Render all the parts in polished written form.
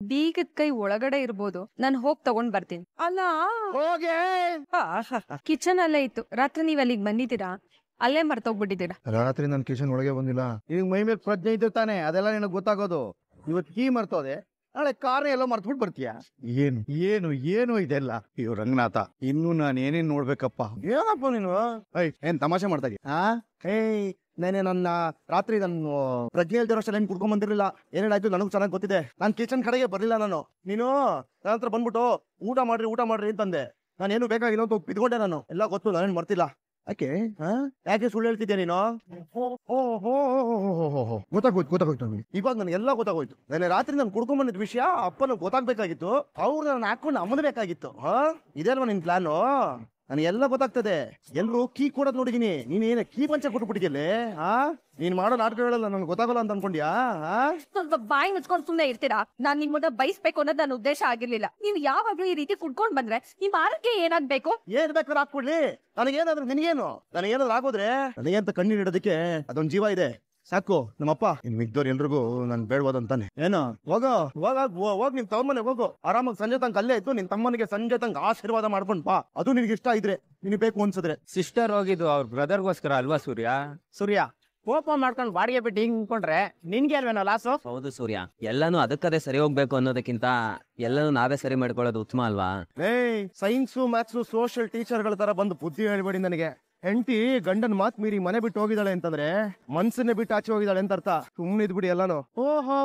ಬೀಗದ ಕೈ ಒಳಗಡೆ ಇರ್ಬೋದು, ನಾನ್ ಹೋಗ್ ತಗೊಂಡ್ ಬರ್ತೀನಿ. ಅಲ್ಲ ಹೋಗೆ ಕಿಚನ್ ಅಲ್ಲೇ ಇತ್ತು. ರಾತ್ರಿ ನೀವ್ ಅಲ್ಲಿಗೆ ಬಂದಿದ್ದೀರಾ, ಅಲ್ಲೇ ಮರ್ತೋಗ್ಬಿಟ್ಟಿದ್ದೀರಾ. ರಾತ್ರಿ ನನ್ ಕಿಚನ್ ಒಳಗೆ ಬಂದಿಲ್ಲ. ಈಗ ಮೈ ಮೇಲೆ ಪ್ರಜ್ಞೆ ಇದ್ದಿರ್ತಾನೆ, ಅದೆಲ್ಲ ನಿನಗೆ ಗೊತ್ತಾಗೋದು. ಇವತ್ತು ಕೀ ಮರ್ತೋದೆ, ನಾಳೆ ಕಾರ್ನ ಎಲ್ಲೋ ಮರ್ತ್ಬಿಟ್ಟು ಬರ್ತೀಯ. ಏನು ಏನು ಏನು ಇದೆಲ್ಲ? ಅಯ್ಯೋ ರಂಗನಾಥ, ಇನ್ನು ನಾನು ಏನೇನ್ ನೋಡ್ಬೇಕಪ್ಪ. ಏನಪ್ಪ ನೀನು ಏನ್ ತಮಾಷೆ ಮಾಡ್ತಾ ಇದೀಯ? ನೆನೆ ನನ್ನ ರಾತ್ರಿ ನಾನು ಪ್ರಜ್ಞೆ ಇಲ್ದಿರೋ ಅಷ್ಟೆಲ್ಲ ಏನ್ ಕುಡ್ಕೊಂಡ್ ಬಂದಿರಲಿಲ್ಲ. ಏನೇನಾಯ್ತು ನನಗೂ ಚೆನ್ನಾಗಿ ಗೊತ್ತಿದೆ. ನಾನು ಕಿಚನ್ ಕಡೆಗೆ ಬರ್ಲಿಲ್ಲ. ನೀನು ನನ್ನ ಹತ್ರ ಬಂದ್ಬಿಟ್ಟು ಊಟ ಮಾಡ್ರಿ ಅಂತಂದೆ. ನಾನೇನು ಬೇಕಾಗಿಲ್ಲ ಅಂತ ಬಿದ್ಕೊಂಡೆ. ನಾನು ಎಲ್ಲ ಗೊತ್ತು, ನಾನೇನು ಮರ್ತಿಲ್ಲ. ಯಾಕೆ ಸುಳ್ಳು ಹೇಳ್ತಿದ್ಯಾ ನೀನು? ಗೊತ್ತಾಗೋಯ್ತು ನಮಗೆ. ಇವಾಗ ನನಗೆಲ್ಲ ಗೊತ್ತಾಗೋಯ್ತು. ನೆನೆ ರಾತ್ರಿ ನಾನು ಕುಡ್ಕೊಂಡ್ ಬಂದಿದ್ದ ವಿಷಯ ಅಪ್ಪನ ಗೊತ್ತಾಗ್ಬೇಕಾಗಿತ್ತು. ಅವ್ರು ನಾನು ಹಾಕೊಂಡು ಅಮ್ಮನ್ಬೇಕಾಗಿತ್ತು. ಇದಲ್ವಾ ನಿನ್ ಪ್ಲಾನು? ನನಗೆಲ್ಲ ಗೊತ್ತಾಗ್ತದೆ. ಎಲ್ರು ಕೀ ಕೊಡೋದ್ ನೋಡಿದೀನಿ. ನೀನೇನ ಕೀ ಪಂಚ ಕೊಟ್ಬಿಟ್ಟಿದ್ಯಲ್ಲೇ. ನೀನ್ ಮಾಡೋ ನಾಟಕಗಳೆಲ್ಲ ನನ್ಗೆ ಗೊತ್ತಾಗಲ್ಲ ಅಂತ ಅನ್ಕೊಂಡ್ಯಾ? ಸ್ವಲ್ಪ ಬಾಯಿ ಮುಚ್ಕೊಂಡು ಸುಮ್ನೆ ಇರ್ತೀರಾ? ನಾನ್ ನಿಮ್ಮನ್ನ ಬೈಸ್ಬೇಕು ಅನ್ನೋದು ನನ್ನ ಉದ್ದೇಶ ಆಗಿರ್ಲಿಲ್ಲ. ನೀವು ಯಾವಾಗ್ಲೂ ಈ ರೀತಿ ಕುಡ್ಕೊಂಡ್ ಬಂದ್ರೆ ನಿಮ್ ಆರೋಗ್ಯ ಏನಾಗ್ಬೇಕು? ಏನ್ ಬೇಕಾದ್ರೆ ಹಾಕ್ಬಿಡ್ಲಿ, ನನಗೇನಾದ್ರು ನಿನಗೇನು? ನನಗೇನಾದ್ರು ಆಗೋದ್ರೆ ನನಗೇಂತ ಕಣ್ಣೀರ್ ಇಡೋದಕ್ಕೆ ಅದೊಂದ್ ಜೀವ ಇದೆ, ಸಾಕು. ನಮ್ಮಪ್ಪ ಇನ್ ಮಿಗ್ದವ್ರು ಎಲ್ರಿಗೂ ನನ್ ಬೇಡವಾದಂತಾನೆ. ಏನೋ ಹೋಗ್ ನಿನ್ ತಮ್ಮನೆ ಹೋಗು. ಆರಾಮಾಗಿ ಸಂಜೆ ತನಕ ಅಲ್ಲೇ ಇತ್ತು. ನಿನ್ ತಮ್ಮನಿಗೆ ಸಂಜೆ ತನಕ ಆಶೀರ್ವಾದ ಮಾಡ್ಕೊಂಡ್ ಬಾ. ಅದು ನಿನ್ಗೆ ಇಷ್ಟ ಇದ್ರೆ, ನಿನ್ ಬೇಕು ಅನ್ಸಿದ್ರೆ. ಸಿಸ್ಟರ್ ಹೋಗಿದ್ದು ಅವ್ರ ಬ್ರದರ್ಗೋಸ್ಕರ ಅಲ್ವಾ ಸೂರ್ಯ? ಕೋಪ ಮಾಡ್ಕೊಂಡು ಬಾಡಿಗೆ ಬಿಟ್ಟು ಹಿಂಗ್ಕೊಂಡ್ರೆ ನಿನ್ಗೆ ಅಲ್ವೇನೋ ಲಾಸು? ಹೌದು ಸೂರ್ಯ, ಎಲ್ಲಾನು ಅದಕ್ಕದೇ ಸರಿ ಹೋಗ್ಬೇಕು ಅನ್ನೋದಕ್ಕಿಂತ ಎಲ್ಲಾನು ನಾವೇ ಸರಿ ಮಾಡ್ಕೊಳ್ಳೋದು ಉತ್ತಮ ಅಲ್ವಾ? ಸೈನ್ಸು ಮ್ಯಾಥ್ಸು ಸೋಷಿಯಲ್ ಟೀಚರ್ಗಳ ತರ ಬಂದು ಬುದ್ಧಿ ಹೇಳ್ಬೇಡಿ ನನಗೆ. ಹೆಂಡತಿ ಗಂಡನ್ ಮಾತ್ ಮೀರಿ ಮನೆ ಬಿಟ್ಟು ಹೋಗಿದ್ದಾಳೆ ಅಂತಂದ್ರೆ ಮನ್ಸನ್ನೇ ಬಿಟ್ಟು ಆಚೆ ಹೋಗಿದ್ದಾಳೆ ಅಂತ ಅರ್ಥ. ಸುಮ್ನೆ ಇದ್ಬಿಡಿ ಎಲ್ಲಾನು. ಓಹೋ,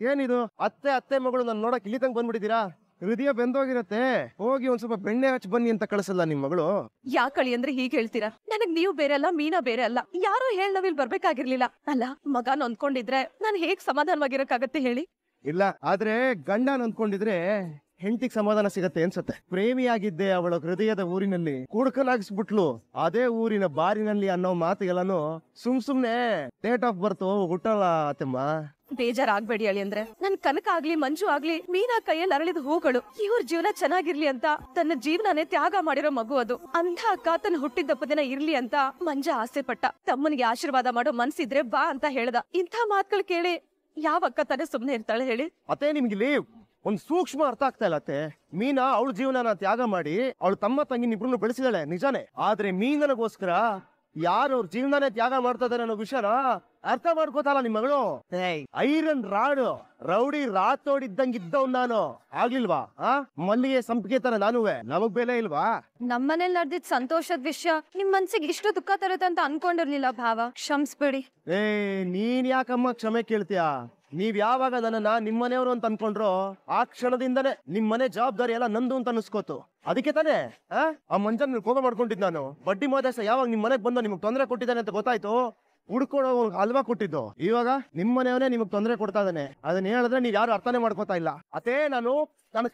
ಏನಿದು ಅತ್ತೆ ಮಗಳು ನನ್ ನೋಡಕ್ ಇಲ್ಲಿ ತಂಗ ಬಂದ್ಬಿಟ್ಟಿದ್ದೀರಾ? ಹೃದಯ ಬೆಂದೋಗಿರತ್ತೆ. ಹೋಗಿ ಒಂದ್ ಸ್ವಲ್ಪ ಬೆಣ್ಣೆ ಹಚ್ಚಿ ಬನ್ನಿ ಅಂತ ಕಳಿಸಲ್ಲ ನಿಮ್ ಮಗಳು? ಯಾಕಳಿ ಅಂದ್ರೆ ಹೀಗೆ ಹೇಳ್ತೀರಾ? ನನಗ್ ನೀವು ಬೇರೆ ಅಲ್ಲ, ಮೀನಾ ಬೇರೆ ಅಲ್ಲ. ಯಾರೋ ನಾವ್ ಇಲ್ಲಿ ಬರ್ಬೇಕಾಗಿರ್ಲಿಲ್ಲ ಅಲ್ಲ. ಮಗ ನೊಂದ್ಕೊಂಡಿದ್ರೆ ನಾನ್ ಹೇಗ್ ಸಮಾಧಾನವಾಗಿರಕ್ಕಾಗತ್ತೆ ಹೇಳಿ? ಇಲ್ಲ, ಆದ್ರೆ ಗಂಡ ನೊಂದ್ಕೊಂಡಿದ್ರೆ ಹೆಂಡತಿಗ್ ಸಮಾಧಾನ ಸಿಗತ್ತೆ ಅನ್ಸತ್ತೆ. ಪ್ರೇಮಿಯಾಗಿದ್ದೆ ಅವಳ ಹೃದಯದ ಊರಿನಲ್ಲಿ, ಕುಡ್ಕಲಾಗಿಸ್ಬಿಟ್ಲು ಅದೇ ಊರಿನ ಬಾರಿನಲ್ಲಿ ಅನ್ನೋ ಮಾತಿಗೆಲ್ಲಾನು ಸುಮ್ನೆ ಡೇಟ್ ಆಫ್ ಬರ್ತ್ ಹುಟ್ಟಲ್ಲ ಅತ್ತಮ್ಮ. ಬೇಜಾರಾಗ್ಬೇಡಿ ಅಳಿ ಅಂದ್ರೆ, ನನ್ ಕನಕ ಆಗ್ಲಿ ಮಂಜು ಆಗ್ಲಿ ಮೀನಾ ಕೈಯಲ್ಲಿ ಅರಳಿದ ಹೂಗಳು. ಇವ್ರ ಜೀವನ ಚೆನ್ನಾಗಿರ್ಲಿ ಅಂತ ತನ್ನ ಜೀವನನೇ ತ್ಯಾಗ ಮಾಡಿರೋ ಮಗು ಅದು. ಅಂಥ ಅಕ್ಕ ತನ್ನ ಹುಟ್ಟಿದಪ್ಪ ದಿನ ಇರ್ಲಿ ಅಂತ ಮಂಜ ಆಸೆ ಪಟ್ಟ. ತಮ್ಮನಿಗೆ ಆಶೀರ್ವಾದ ಮಾಡೋ ಮನ್ಸಿದ್ರೆ ಬಾ ಅಂತ ಹೇಳ್ದ. ಇಂಥ ಮಾತುಗಳು ಕೇಳಿ ಯಾವ ಅಕ್ಕ ತಾನೇ ಸುಮ್ನೆ ಇರ್ತಾಳೆ ಹೇಳಿ? ಅತ್ತೆ, ನಿಮ್ಗಿಲ್ಲಿ ಒಂದ್ ಸೂಕ್ಷ್ಮ ಅರ್ಥ ಆಗ್ತಾ ಇಲ್ಲ ಅತ್ತೆ. ಮೀನಾ ಅವಳ ಜೀವನನ ತ್ಯಾಗ ಮಾಡಿ ಅವಳು ತಮ್ಮ ತಂಗಿ ಇಬ್ರು ಬೆಳೆಸಿದಾಳೆ ನಿಜಾನೇ. ಆದ್ರೆ ಮೀನನಿಗೋಸ್ಕರ ಯಾರು ಅವ್ರ ಜೀವನನೇ ತ್ಯಾಗ ಮಾಡ್ತಾ ಇದಾರೆ ಅನ್ನೋ ವಿಷಯನ ಅರ್ಥ ಮಾಡ್ಕೋತಾಳ ನಿಮ್ ಮಗಳು. ಐರನ್ ರಾಡು ರೌಡಿ ರಾತೋಡಿದ್ದಂಗಿದ್ದವ್ ನಾನು ಆಗ್ಲಿಲ್ವಾ? ಮಲ್ಲಿಗೆ ಸಂಪಿಗೆ ತರ ನಾನುವೆ. ನಮಗ್ ಬೆಲೆ ಇಲ್ವಾ? ನಮ್ಮನೇಲಿ ನಡೆದಿದ್ ಸಂತೋಷದ ವಿಷಯ ನಿಮ್ ಮನ್ಸಿಗೆ ಇಷ್ಟು ದುಃಖ ತರುತ್ತೆ ಅಂತ ಅನ್ಕೊಂಡಿರ್ಲಿಲ್ಲ ಭಾವ. ಕ್ಷಮಿಸ್ಬೇಡಿ. ನೀನ್ ಯಾಕಮ್ಮ ಕ್ಷಮೆ ಕೇಳ್ತೀಯಾ? ನೀವ್ ಯಾವಾಗ ನನ್ನನ್ನ ನಿಮ್ಮನೆಯವರು ಅಂತ ಅನ್ಕೊಂಡ್ರೋ ಆ ಕ್ಷಣದಿಂದನೇ ನಿಮ್ಮನೆ ಜವಾಬ್ದಾರಿ ಎಲ್ಲ ನಂದು ಅಂತ ಅನ್ಸ್ಕೋತು. ಅದಕ್ಕೆ ತಾನೇ ಆ ಮಂಜನ್ ಕೋಪ ಮಾಡ್ಕೊಂಡಿದ್ ನಾನು. ಬಡ್ಡಿ ಮಾದೇಶ ಯಾವಾಗ ನಿಮ್ ಮನೆಗ್ ಬಂದು ನಿಮಗ್ ತೊಂದರೆ ಕೊಟ್ಟಿದ್ದಾನೆ ಅಂತ ಗೊತ್ತಾಯ್ತು, ಹುಡ್ಕೊಡೋ ಹಲ್ವಾ ಕೊಟ್ಟಿದ್ದು. ಇವಾಗ ನಿಮ್ಮನೆಯವನೇ ನಿಮಗ್ ತೊಂದರೆ ಕೊಡ್ತಾ ಇದ್ದಾನೆ. ಅದನ್ನ ಹೇಳಿದ್ರೆ ನೀವ್ ಯಾರು ಅರ್ಥನೇ ಮಾಡ್ಕೋತಾ ಇಲ್ಲ. ಅದೇ ನಾನು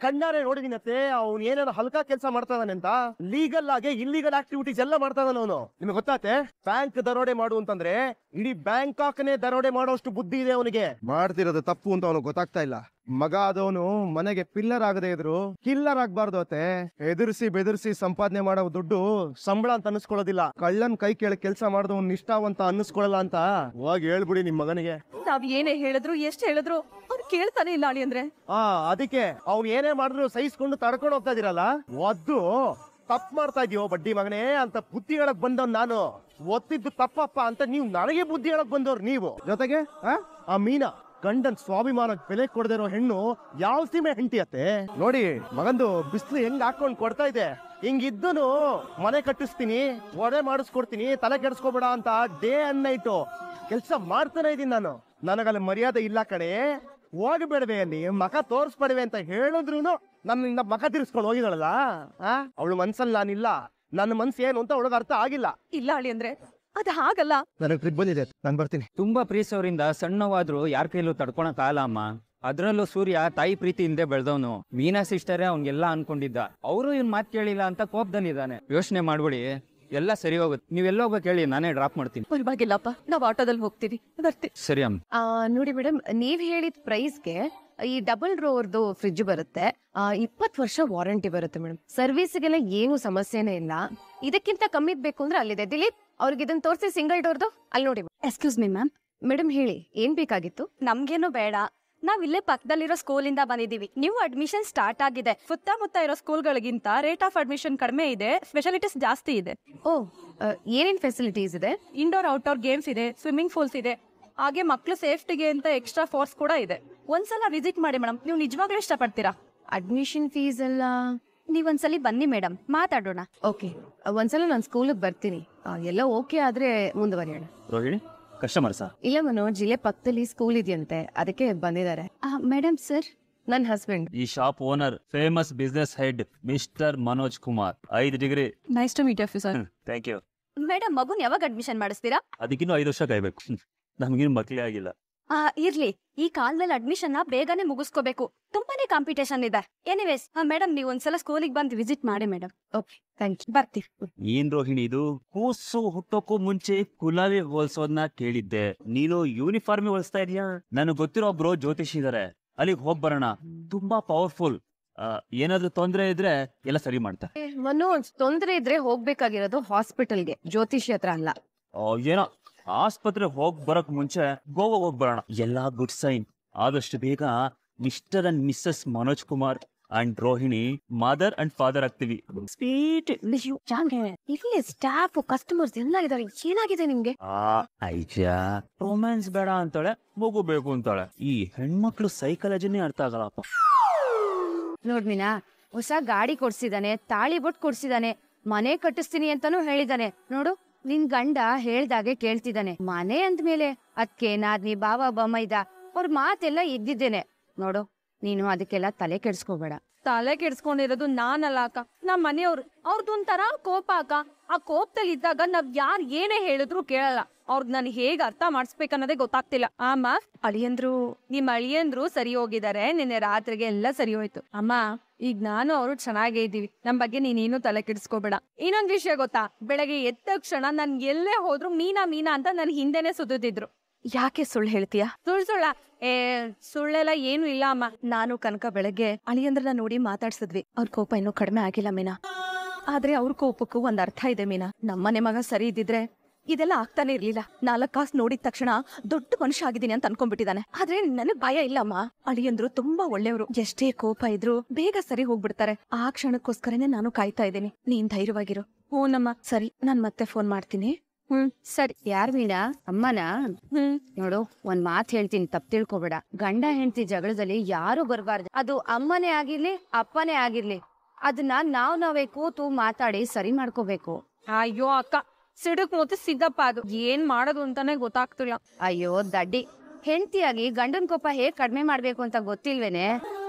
ಕಣ್ಣಾರೆ ನೋಡಿದೀನಿ ಅತ್ತೆ. ಅವ್ನು ಏನೇನೋ ಹಲ್ಕಾ ಕೆಲಸ ಮಾಡ್ತಾ ಇದ್ದಾನೆ ಅಂತ. ಲೀಗಲ್ ಆಗಿ ಇಲ್ಲಿಗಲ್ ಆಕ್ಟಿವಿಟೀಸ್ ಎಲ್ಲ ಮಾಡ್ತಾ ಇದ್ದಾನೆ ಅವನು. ನಿಮ್ಗೆ ಗೊತ್ತಾತೆ? ಬ್ಯಾಂಕ್ ದರೋಡೆ ಮಾಡು ಅಂತಂದ್ರೆ ಇಡೀ ಬ್ಯಾಂಕಾಕ್ನೇ ದರೋಡೆ ಮಾಡೋಷ್ಟು ಬುದ್ಧಿ ಇದೆ ಅವನಿಗೆ. ಮಾಡ್ತಿರೋದು ತಪ್ಪು ಅಂತ ಅವನು ಗೊತ್ತಾಗ್ತಾ ಇಲ್ಲ. ಮಗ ಆದವನು ಮನೆಗೆ ಪಿಲ್ಲರ್ ಆಗದೆ ಇದ್ರು ಕಿಲ್ಲರ್ ಆಗ್ಬಾರ್ದು ಅತ್ತೆ. ಎದುರಿಸಿ ಬೆದರಿಸಿ ಸಂಪಾದನೆ ಮಾಡೋ ದುಡ್ಡು ಸಂಬಳ ಅಂತ ಅನ್ನಿಸ್ಕೊಳ್ಳೋದಿಲ್ಲ. ಕಳ್ಳನ್ ಕೈ ಕೇಳಿ ಕೆಲಸ ಮಾಡಿದವನ್ ನಿಷ್ಠಾವಂತ ಅನ್ನಿಸ್ಕೊಳ್ಳಲ್ಲ ಅಂತ ಹೋಗಿ ಹೇಳ್ಬಿಡಿ ನಿಮ್ ಮಗನಿಗೆ. ನಾವ್ ಏನೇ ಹೇಳಿದ್ರು ಎಷ್ಟ್ ಹೇಳಿದ್ರು ಅವ್ರು ಕೇಳ್ತಾನೆ ಇಲ್ಲ ಅಳಿ ಅಂದ್ರೆ. ಅದಕ್ಕೆ ಅವ್ನು ಏನೇ ಮಾಡಿದ್ರು ಸಹಿಸ್ಕೊಂಡು ತಡ್ಕೊಂಡು ಹೋಗ್ತಾ ಇದೀರಲ್ಲ. ಒದ್ದು ತಪ್ಪು ಮಾಡ್ತಾ ಇದೀಯೋ ಬಡ್ಡಿ ಮಗನೇ ಅಂತ ಬುದ್ಧಿ ಹೇಳಕ್ ಬಂದವ್ ನಾನು. ಒತ್ತಿದ್ದು ತಪ್ಪಪ್ಪ ಅಂತ ನೀವು ನನಗೆ ಬುದ್ಧಿ ಹೇಳಕ್ ಬಂದವ್ರು ನೀವು. ಜೊತೆಗೆ ಆ ಮೀನಾ ಗಂಡನ್ ಸ್ವಾಭಿಮಾನಕ್ ಬೆಲೆ ಕೊಡದಿರೋ ಹೆಣ್ಣು ಯಾವ ಸೀಮೆ ಹೆಂಡತಿಯತ್ತೆ ನೋಡಿ. ಮಗಂದು ಬಿಸಿಲು ಹೆಂಗ್ ಹಾಕೊಂಡ್ ಕೊಡ್ತಾ ಇದೆ. ಹಿಂಗಿದ್ದನು ಮನೆ ಕಟ್ಟಿಸ್ತೀನಿ, ಒಡೆ ಮಾಡಿಸ್ಕೊಡ್ತೀನಿ, ತಲೆ ಕೆಡಿಸ್ಕೋಬೇಡ ಅಂತ ಡೇ ಅಂಡ್ ನೈಟು ಕೆಲ್ಸ ಮಾಡ್ತಾನೆ ಇದೀನಿ ನಾನು. ನನಗಲ್ಲಿ ಮರ್ಯಾದೆ ಇಲ್ಲ ಕಡೆ. ಹೋಗ್ಬೇಡವೆ ಅಲ್ಲಿ ಮಖ ತೋರಿಸ್ಬೇಡವೆ ಅಂತ ಹೇಳಿದ್ರು ನನ್ನಿಂದ ಮಖ ತಿರ್ಸ್ಕೊಂಡು ಹೋಗಿದಾಳಲ್ಲ. ಅವಳು ಮನ್ಸಲ್ಲಿ ನಾನಿಲ್ಲ. ನನ್ನ ಮನ್ಸು ಏನು ಅಂತ ಅವಳಿಗೆ ಅರ್ಥ ಆಗಿಲ್ಲ. ಇಲ್ಲ ಅಳಿ ಅಂದ್ರೆ ಅದ್ ಹಾಗಲ್ಲ. ನನಗೆ ಟ್ರಿಪ್ ಬಂದಿದೆ, ನಾನು ಬರ್ತೀನಿ. ತುಂಬಾ ಪ್ರೀತಿಸೋರಿಂದ ಸಣ್ಣವಾದ್ರು ಯಾರ ಕೈಲೂ ತಡ್ಕೊಳಕ್ ಆಗಲ್ಲ ಅಮ್ಮ. ಅದ್ರಲ್ಲೂ ಸೂರ್ಯ ತಾಯಿ ಪ್ರೀತಿಯಿಂದ ಬೆಳೆದವನು. ಮೀನಾ ಸಿಸ್ಟರೇ ಅವ್ನಿಗೆಲ್ಲ ಅನ್ಕೊಂಡಿದ್ದ. ಅವರು ಇವ್ನ ಮಾತು ಕೇಳಿಲ್ಲ ಅಂತ ಕೋಪದಲ್ಲಿದ್ದಾನೆ. ಯೋಚನೆ ಮಾಡ್ಬಿಡಿ, ಎಲ್ಲ ಸರಿ ಹೋಗುತ್ತೆ. ನೀವೆಲ್ಲ ಹೋಗ್ಬೇಕು ಹೇಳಿ, ನಾನೇ ಡ್ರಾಪ್ ಮಾಡ್ತೀನಿ. ಪರವಾಗಿಲ್ಲಪ್ಪ, ನಾವ್ ಆಟೋದಲ್ಲಿ ಹೋಗ್ತೀವಿ. ಬರ್ತೀವಿ. ಸರಿ ಅಮ್ಮ. ನೋಡಿ ಮೇಡಮ್, ನೀವ್ ಹೇಳಿದ ಪ್ರೈಸ್ಗೆ ಈ ಡಬಲ್ ರೋರ್ದು ಫ್ರಿಡ್ಜ್ ಬರುತ್ತೆ. 20 ವರ್ಷ ವಾರಂಟಿ ಬರುತ್ತೆ ಮೇಡಮ್. ಸರ್ವಿಸ್ಗೆಲ್ಲ ಏನು ಸಮಸ್ಯೆನೇ ಇಲ್ಲ. ಇದಕ್ಕಿಂತ ಕಮ್ಮಿ ಬೇಕು ಅಂದ್ರೆ ಅಲ್ಲಿದೆ. ದಿಲೀಪ್ ಅವ್ರಿಗೆ ಇದನ್ನ ತೋರಿಸಿ, ಸಿಂಗಲ್ ಡೋರ್ದು ಅಲ್ಲಿ ನೋಡಿ. Excuse me ma'am. ಮೇಡಮ್ ಹೇಳಿ, ಏನ್ ಬೇಕಾಗಿತ್ತು? ನಮ್ಗೇನು ಬೇಡ, ನಾವ್ ಇಲ್ಲೇ ಪಕ್ಕದಲ್ಲಿರೋ ಸ್ಕೂಲಿಂದ ಬಂದಿದೀವಿ. ನ್ಯೂ ಅಡ್ಮಿಷನ್ ಸ್ಟಾರ್ಟ್ ಆಗಿದೆ. ಸುತ್ತಮುತ್ತ ಇರೋ ಸ್ಕೂಲ್ಗಳಿಗಿಂತ ರೇಟ್ ಆಫ್ ಅಡ್ಮಿಷನ್ ಕಡಿಮೆ ಇದೆ, ಸ್ಪೆಷಾಲಿಟೀಸ್ ಜಾಸ್ತಿ ಇದೆ. ಓ, ಏನೇನ್ ಫೆಸಿಲಿಟೀಸ್ ಇದೆ? ಇಂಡೋರ್ ಔಟ್ಡೋರ್ ಗೇಮ್ಸ್ ಇದೆ, ಸ್ವಿಮ್ಮಿಂಗ್ ಪೂಲ್ಸ್ ಇದೆ, ಹಾಗೆ ಮಕ್ಳು ಸೇಫ್ಟಿಗೆ ಅಂತ ಎಕ್ಸ್ಟ್ರಾ ಫೋರ್ಸ್ ಕೂಡ ಇದೆ. ಒಂದ್ಸಲ ವಿಸಿಟ್ ಮಾಡಿ ಮೇಡಮ್, ನೀವು ನಿಜವಾಗ್ಲೂ ಇಷ್ಟಪಡ್ತೀರಾ. ಅಡ್ಮಿಷನ್ ಫೀಸ್ ಎಲ್ಲ? ನೀವೊಂದ್ಸಲಿ ಬನ್ನಿ ಮೇಡಮ್, ಮಾತಾಡೋಣ. ಓಕೆ, ಒಂದ್ಸಲ ನಾನು ಸ್ಕೂಲಿಗೆ ಬರ್ತೀನಿ. ಎಲ್ಲ ಓಕೆ ಆದ್ರೆ ಮುಂದುವರಿಯೋಣ. ರೋಹಿಣಿ ಕಸ್ಟಮರ್ ಸಾ? ಇಲ್ಲ ಮನೋಜ್, ಇಲ್ಲೇ ಪಕ್ಕದಲ್ಲಿ ಸ್ಕೂಲ್ ಇದೆಯಂತೆ, ಅದಕ್ಕೆ ಬಂದಿದ್ದಾರೆ. ಮೇಡಮ್ ಸರ್, ನನ್ನ ಹಸ್ಬೆಂಡ್. ಈ shop owner famous business head mister Manoj Kumar, 5 degree. Nice to meet you sir. Thank you. Madam, ಮಗುನ್ ಯಾವಾಗ ಅಡ್ಮಿಷನ್ ಮಾಡಿಸ್ತೀರಾ? ಅದಕ್ಕಿನ್ನೂ 5 ವರ್ಷ ಕಾಯ್ಬೇಕು. ನಮ್ಗಿನ್ನು ಮಕ್ಳೇ ಆಗಿಲ್ಲ. ಇರ್ಲಿ, ಈ ಕಾಲದಲ್ಲಿ ಅಡ್ಮಿಷನ್ ಬೇಗನೆ ಮುಗಿಸ್ಕೋಬೇಕು, ತುಂಬಾನೇ ಕಾಂಪಿಟೇಷನ್ ಇದೆ. ಎನಿವೇಸ್ ಮೇಡಮ್, ನೀವು ಒಂದ್ಸಲ ಸ್ಕೂಲಿಗೆ ಬಂದು ವಿಸಿಟ್ ಮಾಡಿ ಮೇಡಮ್. Okay, thank you. ಬರ್ತೀವಿ. ಏನ್ ರೋಹಿಣಿ ಇದು? ಕೂಸು ಹುಟ್ಟೋಕ್ಕೂ ಮುಂಚೆ ಕುಲಾವಿ ಹೋಲ್ಸೋದನ್ನ ಕೇಳಿದ್ದೆ, ನೀನು ಯೂನಿಫಾರ್ಮ್ ಹೊಲಿಸ್ತಾ ಇದೀಯಾ? ನನಗೆ ಗೊತ್ತಿರೋ ಒಬ್ರು ಜ್ಯೋತಿಷಿ ಇದಾರೆ, ಅಲ್ಲಿಗೆ ಹೋಗ್ ಬರೋಣ. ತುಂಬಾ ಪವರ್ಫುಲ್. ಏನಾದ್ರೂ ತೊಂದ್ರೆ ಇದ್ರೆ ಎಲ್ಲ ಸರಿ ಮಾಡ್ತಾರೆ. ಮನೋಜ್, ತೊಂದ್ರೆ ಇದ್ರೆ ಹೋಗ್ಬೇಕಾಗಿರೋದು ಹಾಸ್ಪಿಟಲ್ಗೆ, ಜ್ಯೋತಿಷಿ ಹತ್ರ ಅಲ್ಲ. ಏನೋ ಆಸ್ಪತ್ರೆ ಹೋಗ್ ಬರಕ್ ಮುಂಚೆ ಗೋವಾ ಹೋಗ್ ಬರೋಣ. ಎಲ್ಲಾ ಗುಡ್ ಸೈನ್. ಆದಷ್ಟು ಬೇಗ mister and misses Manoj Kumar and Rohini mother and father ಆಗ್ತೀವಿ. ಸ್ವೀಟ್ ಇಲ್ಲಿ ಸ್ಟಾಫ್ ಕಸ್ಟಮರ್ಸ್ ಎಲ್ಲ ಇದಾರೆ. ಏನಾಗಿದೆ ನಿಮ್ಗೆ? ರೊಮ್ಯಾನ್ಸ್ ಬೇಡ ಅಂತಾಳೆ, ಮಗು ಬೇಕು ಅಂತಾಳೆ. ಈ ಹೆಣ್ಮಕ್ಳು ಸೈಕಾಲಜಿನೇ ಅರ್ಥ ಆಗಲ್ಲಪ್ಪ. ನೋಡ್ ಮೀನಾ, ಹೊಸ ಗಾಡಿ ಕೊಡ್ಸಿದಾನೆ, ತಾಳಿ ಬೊಟ್ಟು ಕೊಡ್ಸಿದಾನೆ, ಮನೆ ಕಟ್ಟಿಸ್ತೀನಿ ಅಂತಾನು ಹೇಳಿದಾನೆ. ನೋಡು, ನಿನ್ ಗಂಡ ಹೇಳ್ದಾಗೆ ಕೇಳ್ತಿದ್ದಾನೆ. ಮನೆ ಅಂದ್ಮೇಲೆ ಅದ್ಕೆ ನಾದ್ನಿ ಬಾವ ಬಮ್ಮೈದ ಅವ್ರ ಮಾತೆಲ್ಲ ಇದ್ದಿದ್ದೇನೆ. ನೋಡು, ನೀನು ಅದಕ್ಕೆಲ್ಲ ತಲೆ ಕೆಡ್ಸ್ಕೋಬೇಡ. ತಲೆ ಕೆಡ್ಸ್ಕೊಂಡಿರೋದು ನಾನಲ್ಲ ಅಕ್ಕ, ನಮ್ ಮನೆಯವ್ರು. ಅವ್ರದ್ದು ಒಂಥರ ಕೋಪ ಅಕ್ಕ. ಆ ಕೋಪದಲ್ಲಿ ಇದ್ದಾಗ ನಾವ್ ಯಾರ್ ಏನೇ ಹೇಳಿದ್ರು ಕೇಳಲ್ಲ. ಅವ್ರದ್ ನನ್ ಹೇಗ್ ಅರ್ಥ ಮಾಡಿಸ್ಬೇಕನ್ನೋದೇ ಗೊತ್ತಾಗ್ತಿಲ್ಲ. ಅಮ್ಮ, ನಿಮ್ ಅಳಿಯಂದ್ರು ಸರಿ ಹೋಗಿದ್ದಾರೆ. ನಿನ್ನೆ ರಾತ್ರಿಗೆ ಎಲ್ಲ ಸರಿ ಹೋಯ್ತು. ಅಮ್ಮ, ಈಗ ನಾನು ಅವರು ಚೆನ್ನಾಗೇ ಇದ್ದೀವಿ. ನಮ್ ಬಗ್ಗೆ ನೀನೇನು ತಲೆ ಕೆಡಿಸ್ಕೋಬೇಡ. ಇನ್ನೊಂದ್ ವಿಷಯ ಗೊತ್ತಾ, ಬೆಳಗ್ಗೆ ಎದ್ದ ತಕ್ಷಣ ನನ್ ಎಲ್ಲೇ ಹೋದ್ರು ಮೀನಾ ಮೀನಾ ಅಂತ ನನ್ ಹಿಂದೆನೆ ಸುತ್ತಿದ್ರು. ಯಾಕೆ ಸುಳ್ಳು ಹೇಳ್ತೀಯ? ಸುಳ್ಳ ಸುಳ್ಳೆಲ್ಲ ಏನು ಇಲ್ಲ ಅಮ್ಮ. ನಾನು ಕನಕ ಬೆಳಗ್ಗೆ ಅಳಿಯಂದ್ರನ್ನ ನೋಡಿ ಮಾತಾಡ್ಸಿದ್ವಿ. ಅವ್ರ ಕೋಪ ಇನ್ನೂ ಕಡಿಮೆ ಆಗಿಲ್ಲ ಮೀನಾ. ಆದ್ರೆ ಅವ್ರ ಕೋಪಕ್ಕೂ ಒಂದ್ ಅರ್ಥ ಇದೆ ಮೀನಾ. ನಮ್ಮನೆ ಮಗ ಸರಿ ಇದ್ದಿದ್ರೆ ಇದೆಲ್ಲ ಆಗ್ತಾನೆ ಇರ್ಲಿಲ್ಲ. 4 ಕಾಸು ನೋಡಿದ ತಕ್ಷಣ ದೊಡ್ಡ ಮನುಷ್ಯ ಆಗಿದ್ದೀನಿ ಅಂತ ಅನ್ಕೊಂಡ್ಬಿಟ್ಟಿದ್ದಾನೆ. ಆದ್ರೆ ನನಗ್ ಭಯ ಇಲ್ಲಮ್ಮ. ಅಳಿಯಂದ್ರು ತುಂಬಾ ಒಳ್ಳೆಯವರು. ಎಷ್ಟೇ ಕೋಪ ಇದ್ರು ಬೇಗ ಸರಿ ಹೋಗ್ಬಿಡ್ತಾರೆ. ಆ ಕ್ಷಣಕ್ಕೋಸ್ಕರನೇ ನಾನು ಕಾಯ್ತಾ ಇದ್ದೀನಿ. ನೀನ್ ಧೈರ್ಯವಾಗಿರು. ಹೂನಮ್ಮ, ಸರಿ, ನಾನ್ ಮತ್ತೆ ಫೋನ್ ಮಾಡ್ತೀನಿ. ಸರಿ. ಯಾರ್ ವೀಣಾ? ಅಮ್ಮನಾ? ನೋಡು, ಒಂದ್ ಮಾತ್ ಹೇಳ್ತೀನಿ, ತಪ್ಪು ತಿಳ್ಕೊಬೇಡ. ಗಂಡ ಹೆಂಡತಿ ಜಗಳದಲ್ಲಿ ಯಾರು ಬರ್ಬಾರ್ದು. ಅದು ಅಮ್ಮನೇ ಆಗಿರ್ಲಿ ಅಪ್ಪನೇ ಆಗಿರ್ಲಿ, ಅದನ್ನ ನಾವೇ ಕೂತು ಮಾತಾಡಿ ಸರಿ ಮಾಡ್ಕೋಬೇಕು. ಅಯ್ಯೋ ಅಕ್ಕ, ಸಿಡುಕ್ ಮೂತಿ ಸಿದ್ದಪ್ಪ. ಅದು ಏನ್ ಮಾಡೋದು ಅಂತಾನೆ ಗೊತ್ತಾಗ್ತಿಲ್ಲ. ಅಯ್ಯೋ ದಡ್ಡಿ, ಹೆಂಡತಿಯಾಗಿ ಗಂಡನ್ ಕೋಪ ಹೇಗ್ ಕಡಿಮೆ ಮಾಡ್ಬೇಕು ಅಂತ ಗೊತ್ತಿಲ್ವೇನೆ?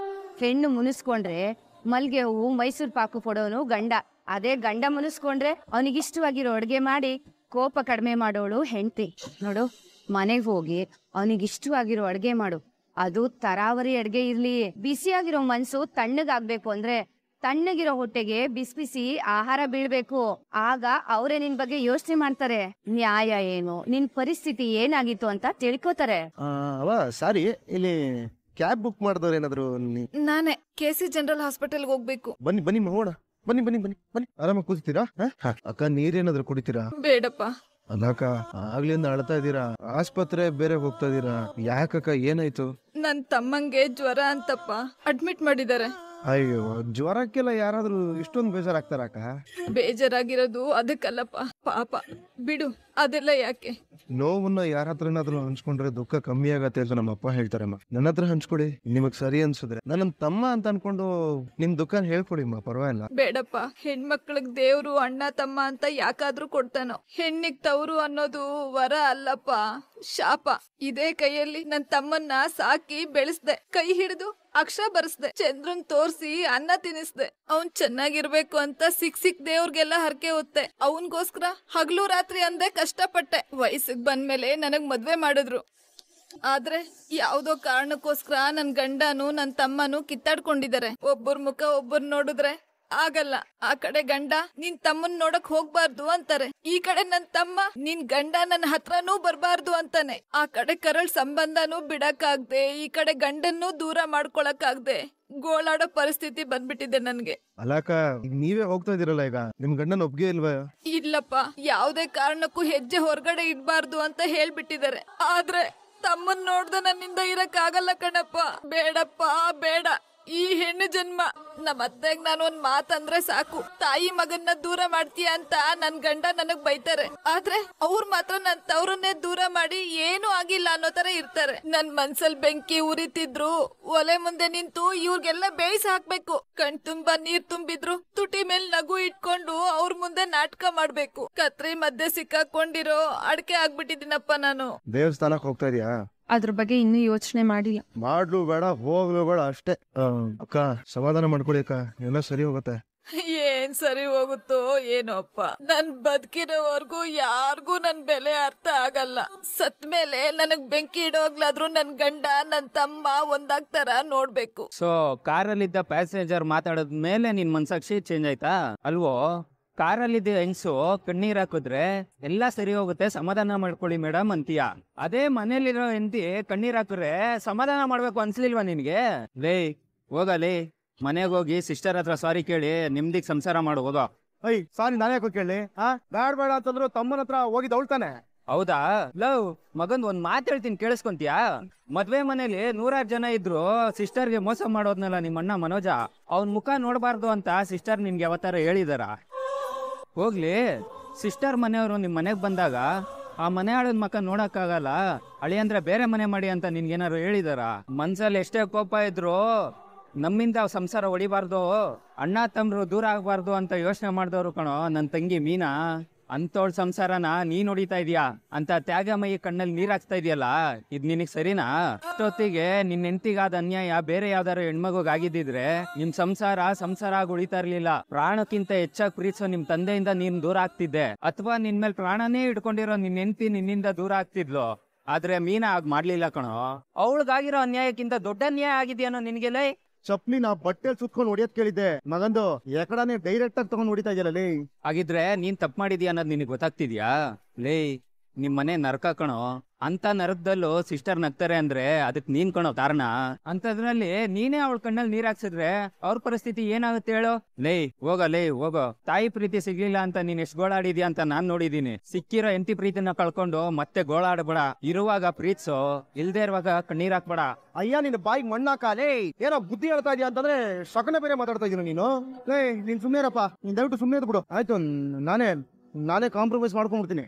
ಹೆಣ್ಣು ಮುನಿಸ್ಕೊಂಡ್ರೆ ಮಲ್ಗೆ ಹೂವು ಮೈಸೂರು ಪಾಕು ಕೊಡೋನು ಗಂಡ. ಅದೇ ಗಂಡ ಮುನಿಸ್ಕೊಂಡ್ರೆ ಅವನಿಗಿಷ್ಟವಾಗಿರೋ ಅಡ್ಗೆ ಮಾಡಿ ಕೋಪ ಕಡಿಮೆ ಮಾಡೋಳು ಹೆಂಡತಿ. ನೋಡು, ಮನೆಗ್ ಹೋಗಿ ಅವನಿಗಿಷ್ಟವಾಗಿರೋ ಅಡ್ಗೆ ಮಾಡು. ಅದು ತರಾವರಿ ಅಡ್ಗೆ ಇರ್ಲಿ. ಬಿಸಿಯಾಗಿರೋ ಮನ್ಸು ತಣ್ಣಗಾಗ್ಬೇಕು ಅಂದ್ರೆ ತಣ್ಣಗಿರೋ ಹೊಟ್ಟೆಗೆ ಬಿಸಿ ಬಿಸಿ ಆಹಾರ ಬೀಳ್ಬೇಕು. ಆಗ ಅವರೇ ನಿನ್ ಬಗ್ಗೆ ಯೋಚನೆ ಮಾಡ್ತಾರೆ. ನ್ಯಾಯ ಏನು, ನಿನ್ ಪರಿಸ್ಥಿತಿ ಏನಾಗಿತ್ತು ಅಂತ ತಿಳ್ಕೊತಾರೆ. ಸಾರಿ, ಇಲ್ಲಿ ಕ್ಯಾಬ್ ಬುಕ್ ಮಾಡಿದವ್ರು ಏನಾದ್ರು? ನಾನೇ KC ಜನರಲ್ ಹಾಸ್ಪಿಟಲ್ ಹೋಗ್ಬೇಕು. ಬನ್ನಿ ಬನ್ನಿ ಹೋಗೋಣ. ಬನ್ನಿ ಬನ್ನಿ ಬನ್ನಿ ಬನ್ನಿ. ಆರಾಮಾಗಿ ಕೂತಿದ್ದೀರಾ? ಅಕ್ಕ, ನೀರೇನಾದ್ರು ಕುಡಿತೀರಾ? ಬೇಡಪ್ಪ. ಅಲ್ಲಕ್ಕ, ಆಗ್ಲಿಂದ ಅಳ್ತಾ ಇದ್ದೀರಾ, ಆಸ್ಪತ್ರೆ ಬೇರೆ ಹೋಗ್ತಾ ಇದೀರಾ. ಯಾಕಕ್ಕ, ಏನಾಯ್ತು? ನನ್ ತಮ್ಮಂಗೆ ಜ್ವರ ಅಂತಪ್ಪ ಅಡ್ಮಿಟ್ ಮಾಡಿದ್ದಾರೆ. ಅಯ್ಯೋ, ಜ್ವರಕ್ಕೆಲ್ಲ ಯಾರಾದ್ರೂ ಇಷ್ಟೊಂದು ಬೇಜಾರಾಗ್ತಾರಕ್ಕ? ಬೇಜಾರಾಗಿರೋದು ಅದಕ್ಕಲ್ಲಪ್ಪ, ಪಾಪ ಬಿಡು, ಅದೆಲ್ಲ ಯಾಕೆ. ನೋವನ್ನ ಯಾರ ಹತ್ರನಾದ್ರೂ ಹಂಚ್ಕೊಂಡ್ರೆ ದುಃಖ ಕಮ್ಮಿ ಆಗತ್ತೆ ಅಂತ ನಮ್ಮ ಅಪ್ಪ ಹೇಳ್ತಾರಮ್ಮ. ನನ್ನ ಹತ್ರ ಹಂಚ್ಕೊಡಿ, ನಿಮಗ್ ಸರಿ ಅನ್ಸಿದ್ರೆ. ನನ್ನ ತಮ್ಮ ಅಂತ ಅನ್ಕೊಂಡು ನಿಮ್ ದುಃಖ ಹೇಳ್ಕೊಡಿಮ್ಮ, ಪರವಾಗಿಲ್ಲ. ಬೇಡಪ್ಪ, ಹೆಣ್ಮಕ್ಳಿಗ್ ದೇವ್ರು ಅಣ್ಣ ತಮ್ಮ ಅಂತ ಯಾಕಾದ್ರೂ ಕೊಡ್ತಾನೋ. ಹೆಣ್ಣಿಗ್ ತವ್ರು ಅನ್ನೋದು ವರ ಅಲ್ಲಪ್ಪ, ಶಾಪ. ಇದೇ ಕೈಯಲ್ಲಿ ನನ್ ತಮ್ಮನ್ನ ಸಾಕಿ ಬೆಳೆಸ್ದೆ, ಕೈ ಹಿಡಿದು ಅಕ್ಷರ ಬರ್ಸ್ದೆ, ಚಂದ್ರನ್ ತೋರ್ಸಿ ಅನ್ನ ತಿನ್ನಿಸ್ದೆ. ಅವ್ನ್ ಚೆನ್ನಾಗಿರ್ಬೇಕು ಅಂತ ಸಿಕ್ ದೇವ್ರಿಗೆಲ್ಲ ಹರಕೆ ಹೊತ್ತೆ. ಅವನ್ಗೋಸ್ಕರ ಹಗ್ಲು ರಾತ್ರಿ ಅಂದೆ ಕಷ್ಟಪಟ್ಟೆ. ವಯಸ್ಸಿಗೆ ಬಂದ್ಮೇಲೆ ನನಗ್ ಮದ್ವೆ ಮಾಡಿದ್ರು. ಆದ್ರೆ ಯಾವ್ದೋ ಕಾರಣಕ್ಕೋಸ್ಕರ ನನ್ ಗಂಡನು ನನ್ ತಮ್ಮನು ಕಿತ್ತಾಡ್ಕೊಂಡಿದ್ದಾರೆ. ಒಬ್ಬರ ಮುಖ ಒಬ್ಬರ್ ನೋಡಿದ್ರೆ ಆಗಲ್ಲ. ಆ ಕಡೆ ಗಂಡ ನಿನ್ ತಮ್ಮನ್ ನೋಡಕ್ ಹೋಗ್ಬಾರ್ದು ಅಂತಾರೆ, ಈ ಕಡೆ ನನ್ ತಮ್ಮ ನಿನ್ ಗಂಡ ನನ್ ಹತ್ರನೂ ಬರ್ಬಾರ್ದು ಅಂತಾನೆ. ಆ ಕಡೆ ಕರಳ್ ಸಂಬಂಧನೂ ಬಿಡಕ್ಕಾಗ್ದೆ, ಈ ಕಡೆ ಗಂಡನ್ನೂ ದೂರ ಮಾಡ್ಕೊಳಕ್ಕಾಗ್ದೆ ಗೋಳಾಡೋ ಪರಿಸ್ಥಿತಿ ಬಂದ್ಬಿಟ್ಟಿದೆ ನನ್ಗೆ. ಅಲ್ಲಕ್ಕ, ನೀವೇ ಹೋಗ್ತಾ ಇದೀರಲ್ಲ ಈಗ, ನಿಮ್ ಗಂಡನ ಒಪ್ಪಿಗೆ ಇಲ್ವಾ? ಇಲ್ಲಪ್ಪ, ಯಾವ್ದೇ ಕಾರಣಕ್ಕೂ ಹೆಜ್ಜೆ ಹೊರಗಡೆ ಇಡ್ಬಾರ್ದು ಅಂತ ಹೇಳ್ಬಿಟ್ಟಿದ್ದಾರೆ. ಆದ್ರೆ ತಮ್ಮನ್ ನೋಡ್ದ ನನ್ನಿಂದ ಇರಕ್ ಆಗಲ್ಲ ಕಣಪ್ಪ. ಬೇಡಪ್ಪ ಬೇಡ. ಈ ಹೆಣ್ಣು ಜನ್ಮ ನಮ್ಮ ಅತ್ತೆಗ್ ನಾನು ಒಂದ್ ಮಾತಂದ್ರೆ ಸಾಕು, ತಾಯಿ ಮಗನ್ನ ದೂರ ಮಾಡ್ತೀಯ ಅಂತ ನನ್ ಗಂಡ ನನಗ್ ಬೈತಾರೆ. ಆದ್ರೆ ಅವ್ರ ಮಾತ್ರ ನನ್ ತವ್ರನ್ನೇ ದೂರ ಮಾಡಿ ಏನೂ ಆಗಿಲ್ಲ ಅನ್ನೋ ತರ ಇರ್ತಾರೆ. ನನ್ ಮನ್ಸಲ್ ಬೆಂಕಿ ಉರಿತಿದ್ರು ಒಲೆ ಮುಂದೆ ನಿಂತು ಇವ್ರಿಗೆಲ್ಲ ಬೇಯಿಸಿ ಹಾಕ್ಬೇಕು. ಕಣ್ ತುಂಬಾ ನೀರ್ ತುಂಬಿದ್ರು ತುಟಿ ಮೇಲ್ ನಗು ಇಟ್ಕೊಂಡು ಅವ್ರ ಮುಂದೆ ನಾಟಕ ಮಾಡ್ಬೇಕು. ಕತ್ರಿ ಮಧ್ಯೆ ಸಿಕ್ಕಾಕೊಂಡಿರೋ ಅಡ್ಕೆ ಆಗ್ಬಿಟ್ಟಿದ್ದೀನಪ್ಪ ನಾನು. ದೇವಸ್ಥಾನಕ್ಕೆ ಹೋಗ್ತಾ ಇದೀಯಾ? ಅದ್ರ ಬಗ್ಗೆ ಇನ್ನೂ ಯೋಚನೆ ಮಾಡಿಲ್ಲ. ಮಾಡ್ಲು ಬೇಡ ಹೋಗ್ಲು ಬೇಡ ಅಷ್ಟೇ. ಅಕ್ಕ ಸಮಾಧಾನ ಮಾಡ್ಕೊಳ್ಳಿ ಅಕ್ಕ, ಎಲ್ಲ ಸರಿ ಹೋಗುತ್ತೆ. ಏನ್ ಸರಿ ಹೋಗುತ್ತೋ ಏನೋ ಅಪ್ಪ. ನನ್ ಬದುಕಿರೋವರ್ಗೂ ಯಾರಿಗೂ ನನ್ ಬೆಲೆ ಅರ್ಥ ಆಗಲ್ಲ. ಸತ್ ಮೇಲೆ ನನಗ್ ಬೆಂಕಿ ಇಡೋಗ್ಲಾದ್ರೂ ನನ್ ಗಂಡ ನನ್ ತಮ್ಮ ಒಂದಾಗ್ತಾರ ನೋಡ್ಬೇಕು. ಸೊ ಕಾರಲ್ಲಿದ್ದ ಪ್ಯಾಸೆಂಜರ್ ಮಾತಾಡೋದ್ಮೇಲೆ ನಿನ್ ಮನ್ಸಾಕ್ಷಿ ಚೇಂಜ್ ಆಯ್ತಾ ಅಲ್ವೋ? ಕಾರಲ್ಲಿದ್ದ ಹೆಂಗ್ಸು ಕಣ್ಣೀರ್ ಹಾಕಿದ್ರೆ ಎಲ್ಲಾ ಸರಿ ಹೋಗುತ್ತೆ, ಸಮಾಧಾನ ಮಾಡ್ಕೊಳ್ಳಿ ಮೇಡಮ್ ಅಂತೀಯ. ಅದೇ ಮನೇಲಿರೋ ಹೆಂಡತಿ ಕಣ್ಣೀರ್ ಹಾಕಿದ್ರೆ ಸಮಾಧಾನ ಮಾಡ್ಬೇಕು ಅನ್ಸ್ಲಿಲ್ವಾ ನಿನ್ಗೆ? ಲೇ ಹೋಗಲೇ ಮನೆಗೆ ಹೋಗಿ ಸಿಸ್ಟರ್ ಹತ್ರ ಸಾರಿ ಕೇಳಿ ನಿಮ್ದಿಗ್ ಸಂಸಾರ ಮಾಡು ಹೋಗೋ. ಸಾರಿ ನಾನೇ ಯಾಕೋ ಕೇಳಿ? ಬೇಡ ಬೇಡ ಅಂತಂದ್ರು ತಮ್ಮನ ಹತ್ರ ಹೋಗಿ ದೌಳ್ತಾನೆ. ಹೌದಾ? ಲವ್ ಮಗಂದ್ ಒಂದ್ ಮಾತು ಹೇಳ್ತೀನಿ ಕೇಳಿಸ್ಕೊಂತೀಯಾ? ಮದ್ವೆ ಮನೇಲಿ 100 ಜನ ಇದ್ರು ಸಿಸ್ಟರ್ಗೆ ಮೋಸ ಮಾಡೋದ್ನಲ್ಲ ನಿಮ್ಮ ಅಣ್ಣ ಮನೋಜ, ಅವ್ನ್ ಮುಖ ನೋಡ್ಬಾರ್ದು ಅಂತ ಸಿಸ್ಟರ್ ನಿನ್ಗೆ ಯಾವತ್ತಾರ ಹೇಳಿದಾರ? ಹೋಗ್ಲಿ, ಸಿಸ್ಟರ್ ಮನೆಯವರು ನಿಮ್ ಮನೆಗ್ ಬಂದಾಗ ಆ ಮನೆ ಆಳದ ಮಕ್ಕ ನೋಡಕ್ಕಾಗಲ್ಲ, ಅಳಿಯಂದ್ರೆ ಬೇರೆ ಮನೆ ಮಾಡಿ ಅಂತ ನಿನ್ಗೇನಾರು ಹೇಳಿದಾರ? ಮನ್ಸಲ್ಲಿ ಎಷ್ಟೇ ಕೋಪ ಇದ್ರು ನಮ್ಮಿಂದ ಸಂಸಾರ ಹೊಡಿಬಾರ್ದು, ಅಣ್ಣ ತಮ್ರು ದೂರ ಆಗ್ಬಾರ್ದು ಅಂತ ಯೋಚನೆ ಮಾಡ್ದವ್ರು ಕಣೋ ನನ್ ತಂಗಿ ಮೀನಾ. ಅಂತೋಳ್ ಸಂಸಾರನ ನೀನ್ ಹೊಡಿತಾ ಇದೀಯಾ ಅಂತ ತ್ಯಾಗಮಯಿ ಕಣ್ಣಲ್ಲಿ ನೀರ್ ಹಾಕ್ತಾ ಇದೆಯಲ್ಲ, ಇದ್ ನಿನಗ್ ಸರಿನಾ? ಅಷ್ಟೊತ್ತಿಗೆ ನಿನ್ ಹೆಂಡತಿಗಾದ ಅನ್ಯಾಯ ಬೇರೆ ಯಾವ್ದಾರು ಹೆಣ್ಮಗುಗ್ ಆಗಿದ್ದಿದ್ರೆ ನಿಮ್ ಸಂಸಾರ ಆಗಿ ಉಳಿತಾ ಇರ್ಲಿಲ್ಲ. ಪ್ರಾಣಕ್ಕಿಂತ ಹೆಚ್ಚಾಗಿ ಪ್ರೀತಿಸೋ ನಿಮ್ ತಂದೆಯಿಂದ ನೀನ್ ದೂರ ಆಗ್ತಿದ್ದೆ, ಅಥವಾ ನಿನ್ ಮೇಲೆ ಪ್ರಾಣನೇ ಇಟ್ಕೊಂಡಿರೋ ನಿನ್ ಹೆಂಡತಿ ನಿನ್ನಿಂದ ದೂರ ಆಗ್ತಿದ್ಲು. ಆದ್ರೆ ಮೀನಾ ಆಗ್ ಮಾಡ್ಲಿಲ್ಲ ಕಣೋ. ಅವಳಿಗಾಗಿರೋ ಅನ್ಯಾಯಕ್ಕಿಂತ ದೊಡ್ಡ ಅನ್ಯಾಯ ಆಗಿದ್ಯಾನೋ ನಿನ್ಗೆಲ್ಲ? ಚಪ್ಲಿ ನಾ ಬಟ್ಟೆಲ್ ಸುತ್ಕೊಂಡು ಹೊಡಿಯೋದ್ ಕೇಳಿದ್ದೆ, ಮಗಂದು ಎಕಡಾನೆ ಡೈರೆಕ್ಟ್ ಆಗಿ ತಗೊಂಡ್ ಹೊಡಿತಾ ಇದೆಯಲ್ಲ ಲೇ. ಹಾಗಿದ್ರೆ ನೀನ್ ತಪ್ಪು ಮಾಡಿದ್ಯಾ ಅನ್ನೋದು ನಿನಗ್ ಗೊತ್ತಾಗ್ತಿದ್ಯಾ? ಲೇ ನಿಮ್ ಮನೆ ನರಕ ಕಣೋ. ಅಂತ ನರಕದಲ್ಲೂ ಸಿಸ್ಟರ್ ನಗ್ತಾರೆ ಅಂದ್ರೆ ಅದಕ್ ನೀನ್ ಕಣೋ ಕಾರಣ. ಅಂತದ್ರಲ್ಲಿ ನೀನೇ ಅವಳ ಕಣ್ಣಲ್ಲಿ ನೀರ್ ಹಾಕ್ಸಿದ್ರೆ ಅವ್ರ ಪರಿಸ್ಥಿತಿ ಏನಾಗುತ್ತೆ ಹೇಳೋ? ಲೇ ಹೋಗೋ. ತಾಯಿ ಪ್ರೀತಿ ಸಿಗ್ಲಿಲ್ಲ ಅಂತ ನೀನ್ ಎಷ್ಟ್ ಗೋಳಾಡಿದ್ಯಾ ಅಂತ ನಾನ್ ನೋಡಿದೀನಿ. ಸಿಕ್ಕಿರೋ ಹೆಂಡತಿ ಪ್ರೀತಿನ ಕಳ್ಕೊಂಡು ಮತ್ತೆ ಗೋಳಾಡಬೇಡ. ಇರುವಾಗ ಪ್ರೀತಿಸೋ, ಇಲ್ದೇ ಇರುವಾಗ ಕಣ್ಣೀರ್ ಹಾಕ್ಬೇಡ. ಅಯ್ಯ ನಿನ್ ಬಾಯಿಗೆ ಮಣ್ಣಾಕಾಲೇ, ಏನೋ ಬುದ್ಧಿ ಹೇಳ್ತಾ ಇದೀಯ ಅಂತಂದ್ರೆ ಶಕನೆ ಬೇರೆ ಮಾತಾಡ್ತಾ ಇದೀನಿ ನೀನು. ಲೇ ನೀನ್ ಸುಮ್ನೆ ಇರಪ್ಪ, ನೀನ್ ದಯವಿಟ್ಟು ಸುಮ್ನೆ ಇದ್ ಬಿಡು ಆಯ್ತು. ನಾನೇ ಕಾಂಪ್ರಮೈಸ್ ಮಾಡ್ಕೊಂಡ್ಬಿಡ್ತೀನಿ.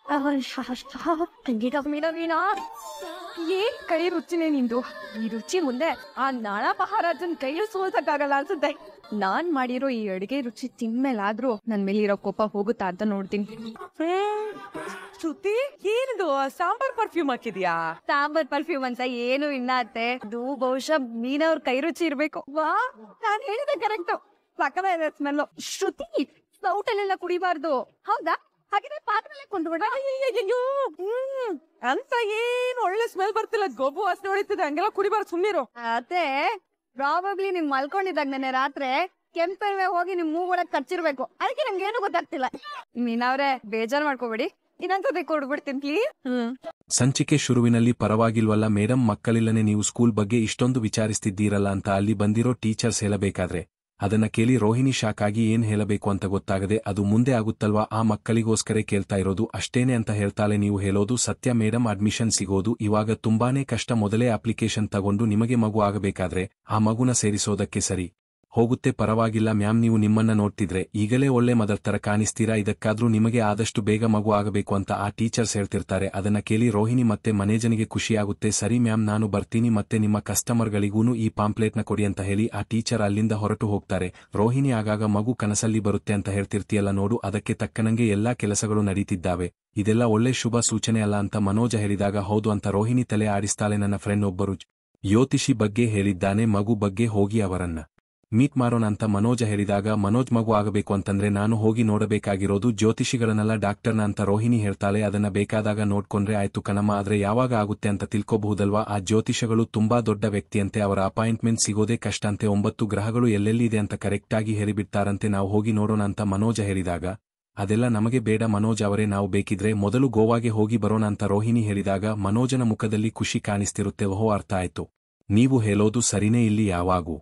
ಏನ್ ಕೈ ರುಚಿನೇ ನಿಂದು. ಈ ರುಚಿ ಮುಂದೆ ಆ ನಾಳಾ ಮಹಾರಾಜನ್ ಕೈಯಲ್ಲಿ ಸೋಲ್ಸಕ್ಕಾಗಲ್ಲ ಅನ್ಸುತ್ತೆ. ನಾನ್ ಮಾಡಿರೋ ಈ ಅಡಿಗೆ ರುಚಿ ತಿನ್ಮೇಲಾದ್ರೂ ನನ್ ಮೇಲಿರೋ ಕೋಪ ಹೋಗುತ್ತಾ ಅಂತ ನೋಡ್ತೀನಿ. ಶ್ರುತಿ, ಏನಿದು ಸಾಂಬಾರ್ ಪರ್ಫ್ಯೂಮ್ ಹಾಕಿದ್ಯಾ? ಸಾಂಬಾರ್ ಪರ್ಫ್ಯೂಮ್ ಅಂತ ಏನು ಇಲ್ಲ ಅತ್ತೆ, ಅದು ಬಹುಶಃ ಮೀನವ್ರ ಕೈ ರುಚಿ ಇರ್ಬೇಕು. ವಾ, ನಾನ್ ಹೇಳಿದೆ ಕರೆಕ್ಟ್. ಸಕ್ಕದಾಗಿದೆ ಸ್ಮೆಲ್. ಶ್ರುತಿ, ಸೌಟಲ್ಲೆಲ್ಲ ಕುಡಿಬಾರ್ದು. ಹೌದಾ? ಹಾಗಿದ್ರೆ ಪಾತ್ರಲ್ಲೇ ಕೊಂಡ್ಬಿಡ. ಅಂತ ಏನ್ ಒಳ್ಳೆ ಸ್ಮೆಲ್ ಬರ್ತಿಲ್ಲ, ಗೊಬ್ಬು ವಾಸನೆ ಹೊಡಿತಿದೆ, ಹಂಗೆಲ್ಲ ಕುಡಿಬಾರ್ದು, ಸುಮ್ನಿರು. ಅತ್ತೆ ಪ್ರಾಬಬ್ಲಿ ನೀವ್ ಮಲ್ಕೊಂಡಿದ್ದಾಗ ನೆನ್ನೆ ರಾತ್ರಿ ಕೆಂಪೆಲ್ವೆ ಹೋಗಿ ನಿಮ್ ಮೂಗೊಳಗ್ ಕಚ್ಚಿರ್ಬೇಕು, ಅದಕ್ಕೆ ನಮ್ಗೆ ಏನು ಗೊತ್ತಾಗ್ತಿಲ್ಲ. ಮೀನವ್ರೆ ಬೇಜಾರ್ ಮಾಡ್ಕೋಬೇಡಿ, ಇನ್ನೊಂದ್ಸತಿ ಕೊಡ್ಬಿಡ್ತೀನಿ ಪ್ಲೀಸ್. ಸಂಚಿಕೆ ಶುರುವಿನಲ್ಲಿ ಪರವಾಗಿಲ್ವಲ್ಲ ಮೇಡಮ್, ಮಕ್ಕಳಿಲ್ಲನೆ ನೀವು ಸ್ಕೂಲ್ ಬಗ್ಗೆ ಇಷ್ಟೊಂದು ವಿಚಾರಿಸ್ತಿದ್ದೀರಲ್ಲ ಅಂತ ಅಲ್ಲಿ ಬಂದಿರೋ ಟೀಚರ್ಸ್ ಹೇಳಬೇಕಾದ್ರೆ ಅದನ್ನ ಕೇಳಿ ರೋಹಿಣಿ ಶಾಕ್ ಆಗಿ ಏನ್ ಹೇಳಬೇಕು ಅಂತ ಗೊತ್ತಾಗದೆ ಅದು ಮುಂದೆ ಆಗುತ್ತಲ್ವಾ, ಆ ಮಕ್ಕಳಿಗೋಸ್ಕರ ಕೇಳ್ತಾ ಇರೋದು ಅಷ್ಟೇನೆ ಅಂತ ಹೇಳ್ತಾಳೆ. ನೀವು ಹೇಳೋದು ಸತ್ಯ ಮೇಡಮ್, ಅಡ್ಮಿಷನ್ ಸಿಗೋದು ಇವಾಗ ತುಂಬಾನೇ ಕಷ್ಟ. ಮೊದಲೇ ಅಪ್ಲಿಕೇಶನ್ ತಗೊಂಡು ನಿಮಗೆ ಮಗು ಆಗಬೇಕಾದ್ರೆ ಆ ಮಗುನ ಸೇರಿಸೋದಕ್ಕೆ ಸರಿ ಹೋಗುತ್ತೆ. ಪರವಾಗಿಲ್ಲ ಮ್ಯಾಮ್, ನೀವು ನಿಮ್ಮನ್ನ ನೋಡ್ತಿದ್ರೆ ಈಗಲೇ ಒಳ್ಳೆ ಮದರ್ ತರ ಕಾಣಿಸ್ತೀರಾ, ಇದಕ್ಕಾದ್ರೂ ನಿಮಗೆ ಆದಷ್ಟು ಬೇಗ ಮಗು ಆಗಬೇಕು ಅಂತ ಆ ಟೀಚರ್ಸ್ ಹೇಳ್ತಿರ್ತಾರೆ. ಅದನ್ನ ಕೇಳಿ ರೋಹಿಣಿ ಮತ್ತೆ ಮನೇಜನಿಗೆ ಖುಷಿಯಾಗುತ್ತೆ. ಸರಿ ಮ್ಯಾಮ್, ನಾನು ಬರ್ತೀನಿ, ಮತ್ತೆ ನಿಮ್ಮ ಕಸ್ಟಮರ್ಗಳಿಗೂನು ಈ ಪಾಂಪ್ಲೇಟ್ನ ಕೊಡಿ ಅಂತ ಹೇಳಿ ಆ ಟೀಚರ್ ಅಲ್ಲಿಂದ ಹೊರಟು ಹೋಗ್ತಾರೆ. ರೋಹಿಣಿ ಆಗಾಗ ಮಗು ಕನಸಲ್ಲಿ ಬರುತ್ತೆ ಅಂತ ಹೇಳ್ತಿರ್ತೀಯಲ್ಲ ನೋಡು, ಅದಕ್ಕೆ ತಕ್ಕನಂಗೆ ಎಲ್ಲಾ ಕೆಲಸಗಳು ನಡೀತಿದ್ದಾವೆ, ಇದೆಲ್ಲ ಒಳ್ಳೆ ಶುಭ ಸೂಚನೆ ಅಲ್ಲ ಅಂತ ಮನೋಜ ಹೇಳಿದಾಗ ಹೌದು ಅಂತ ರೋಹಿಣಿ ತಲೆ ಆಡಿಸ್ತಾಳೆ. ನನ್ನ ಫ್ರೆಂಡ್ ಒಬ್ಬರು ಜ್ಯೋತಿಷಿ ಬಗ್ಗೆ ಹೇಳಿದ್ದಾನೆ, ಮಗು ಬಗ್ಗೆ ಹೋಗಿ ಅವರನ್ನ ಮೀಟ್ ಮಾಡೋಣ ಅಂತ ಮನೋಜ ಹೇಳಿದಾಗ ಮನೋಜ್ ಮಗು ಆಗಬೇಕು ಅಂತಂದ್ರೆ ನಾನು ಹೋಗಿ ನೋಡಬೇಕಾಗಿರೋದು ಜ್ಯೋತಿಷಿಗಳನ್ನೆಲ್ಲ ಡಾಕ್ಟರ್ನ ಅಂತ ರೋಹಿಣಿ ಹೇಳ್ತಾಳೆ. ಅದನ್ನ ಬೇಕಾದಾಗ ನೋಡ್ಕೊಂಡ್ರೆ ಆಯ್ತು ಕಣಮ್ಮ, ಆದ್ರೆ ಯಾವಾಗ ಆಗುತ್ತೆ ಅಂತ ತಿಳ್ಕೋಬಹುದಲ್ವಾ? ಆ ಜ್ಯೋತಿಷಗಳು ತುಂಬಾ ದೊಡ್ಡ ವ್ಯಕ್ತಿಯಂತೆ, ಅವರ ಅಪಾಯಿಂಟ್ಮೆಂಟ್ ಸಿಗೋದೇ ಕಷ್ಟ ಅಂತೆ, 9 ಗ್ರಹಗಳು ಎಲ್ಲೆಲ್ಲಿದೆ ಅಂತ ಕರೆಕ್ಟಾಗಿ ಹೇಳಿಬಿಡ್ತಾರಂತೆ, ನಾವು ಹೋಗಿ ನೋಡೋಣ ಅಂತ ಮನೋಜ ಹೇಳಿದಾಗ ಅದೆಲ್ಲ ನಮಗೆ ಬೇಡ ಮನೋಜ್ ಅವರೇ, ನಾವು ಬೇಕಿದ್ರೆ ಮೊದಲು ಗೋವಾಗೆ ಹೋಗಿ ಬರೋಣ ಅಂತ ರೋಹಿಣಿ ಹೇಳಿದಾಗ ಮನೋಜನ ಮುಖದಲ್ಲಿ ಖುಷಿ ಕಾಣಿಸ್ತಿರುತ್ತೆ. ಓಹೋ, ಅರ್ಥ ಆಯ್ತು, ನೀವು ಹೇಳೋದು ಸರಿನೇ, ಇಲ್ಲಿ ಯಾವಾಗೂ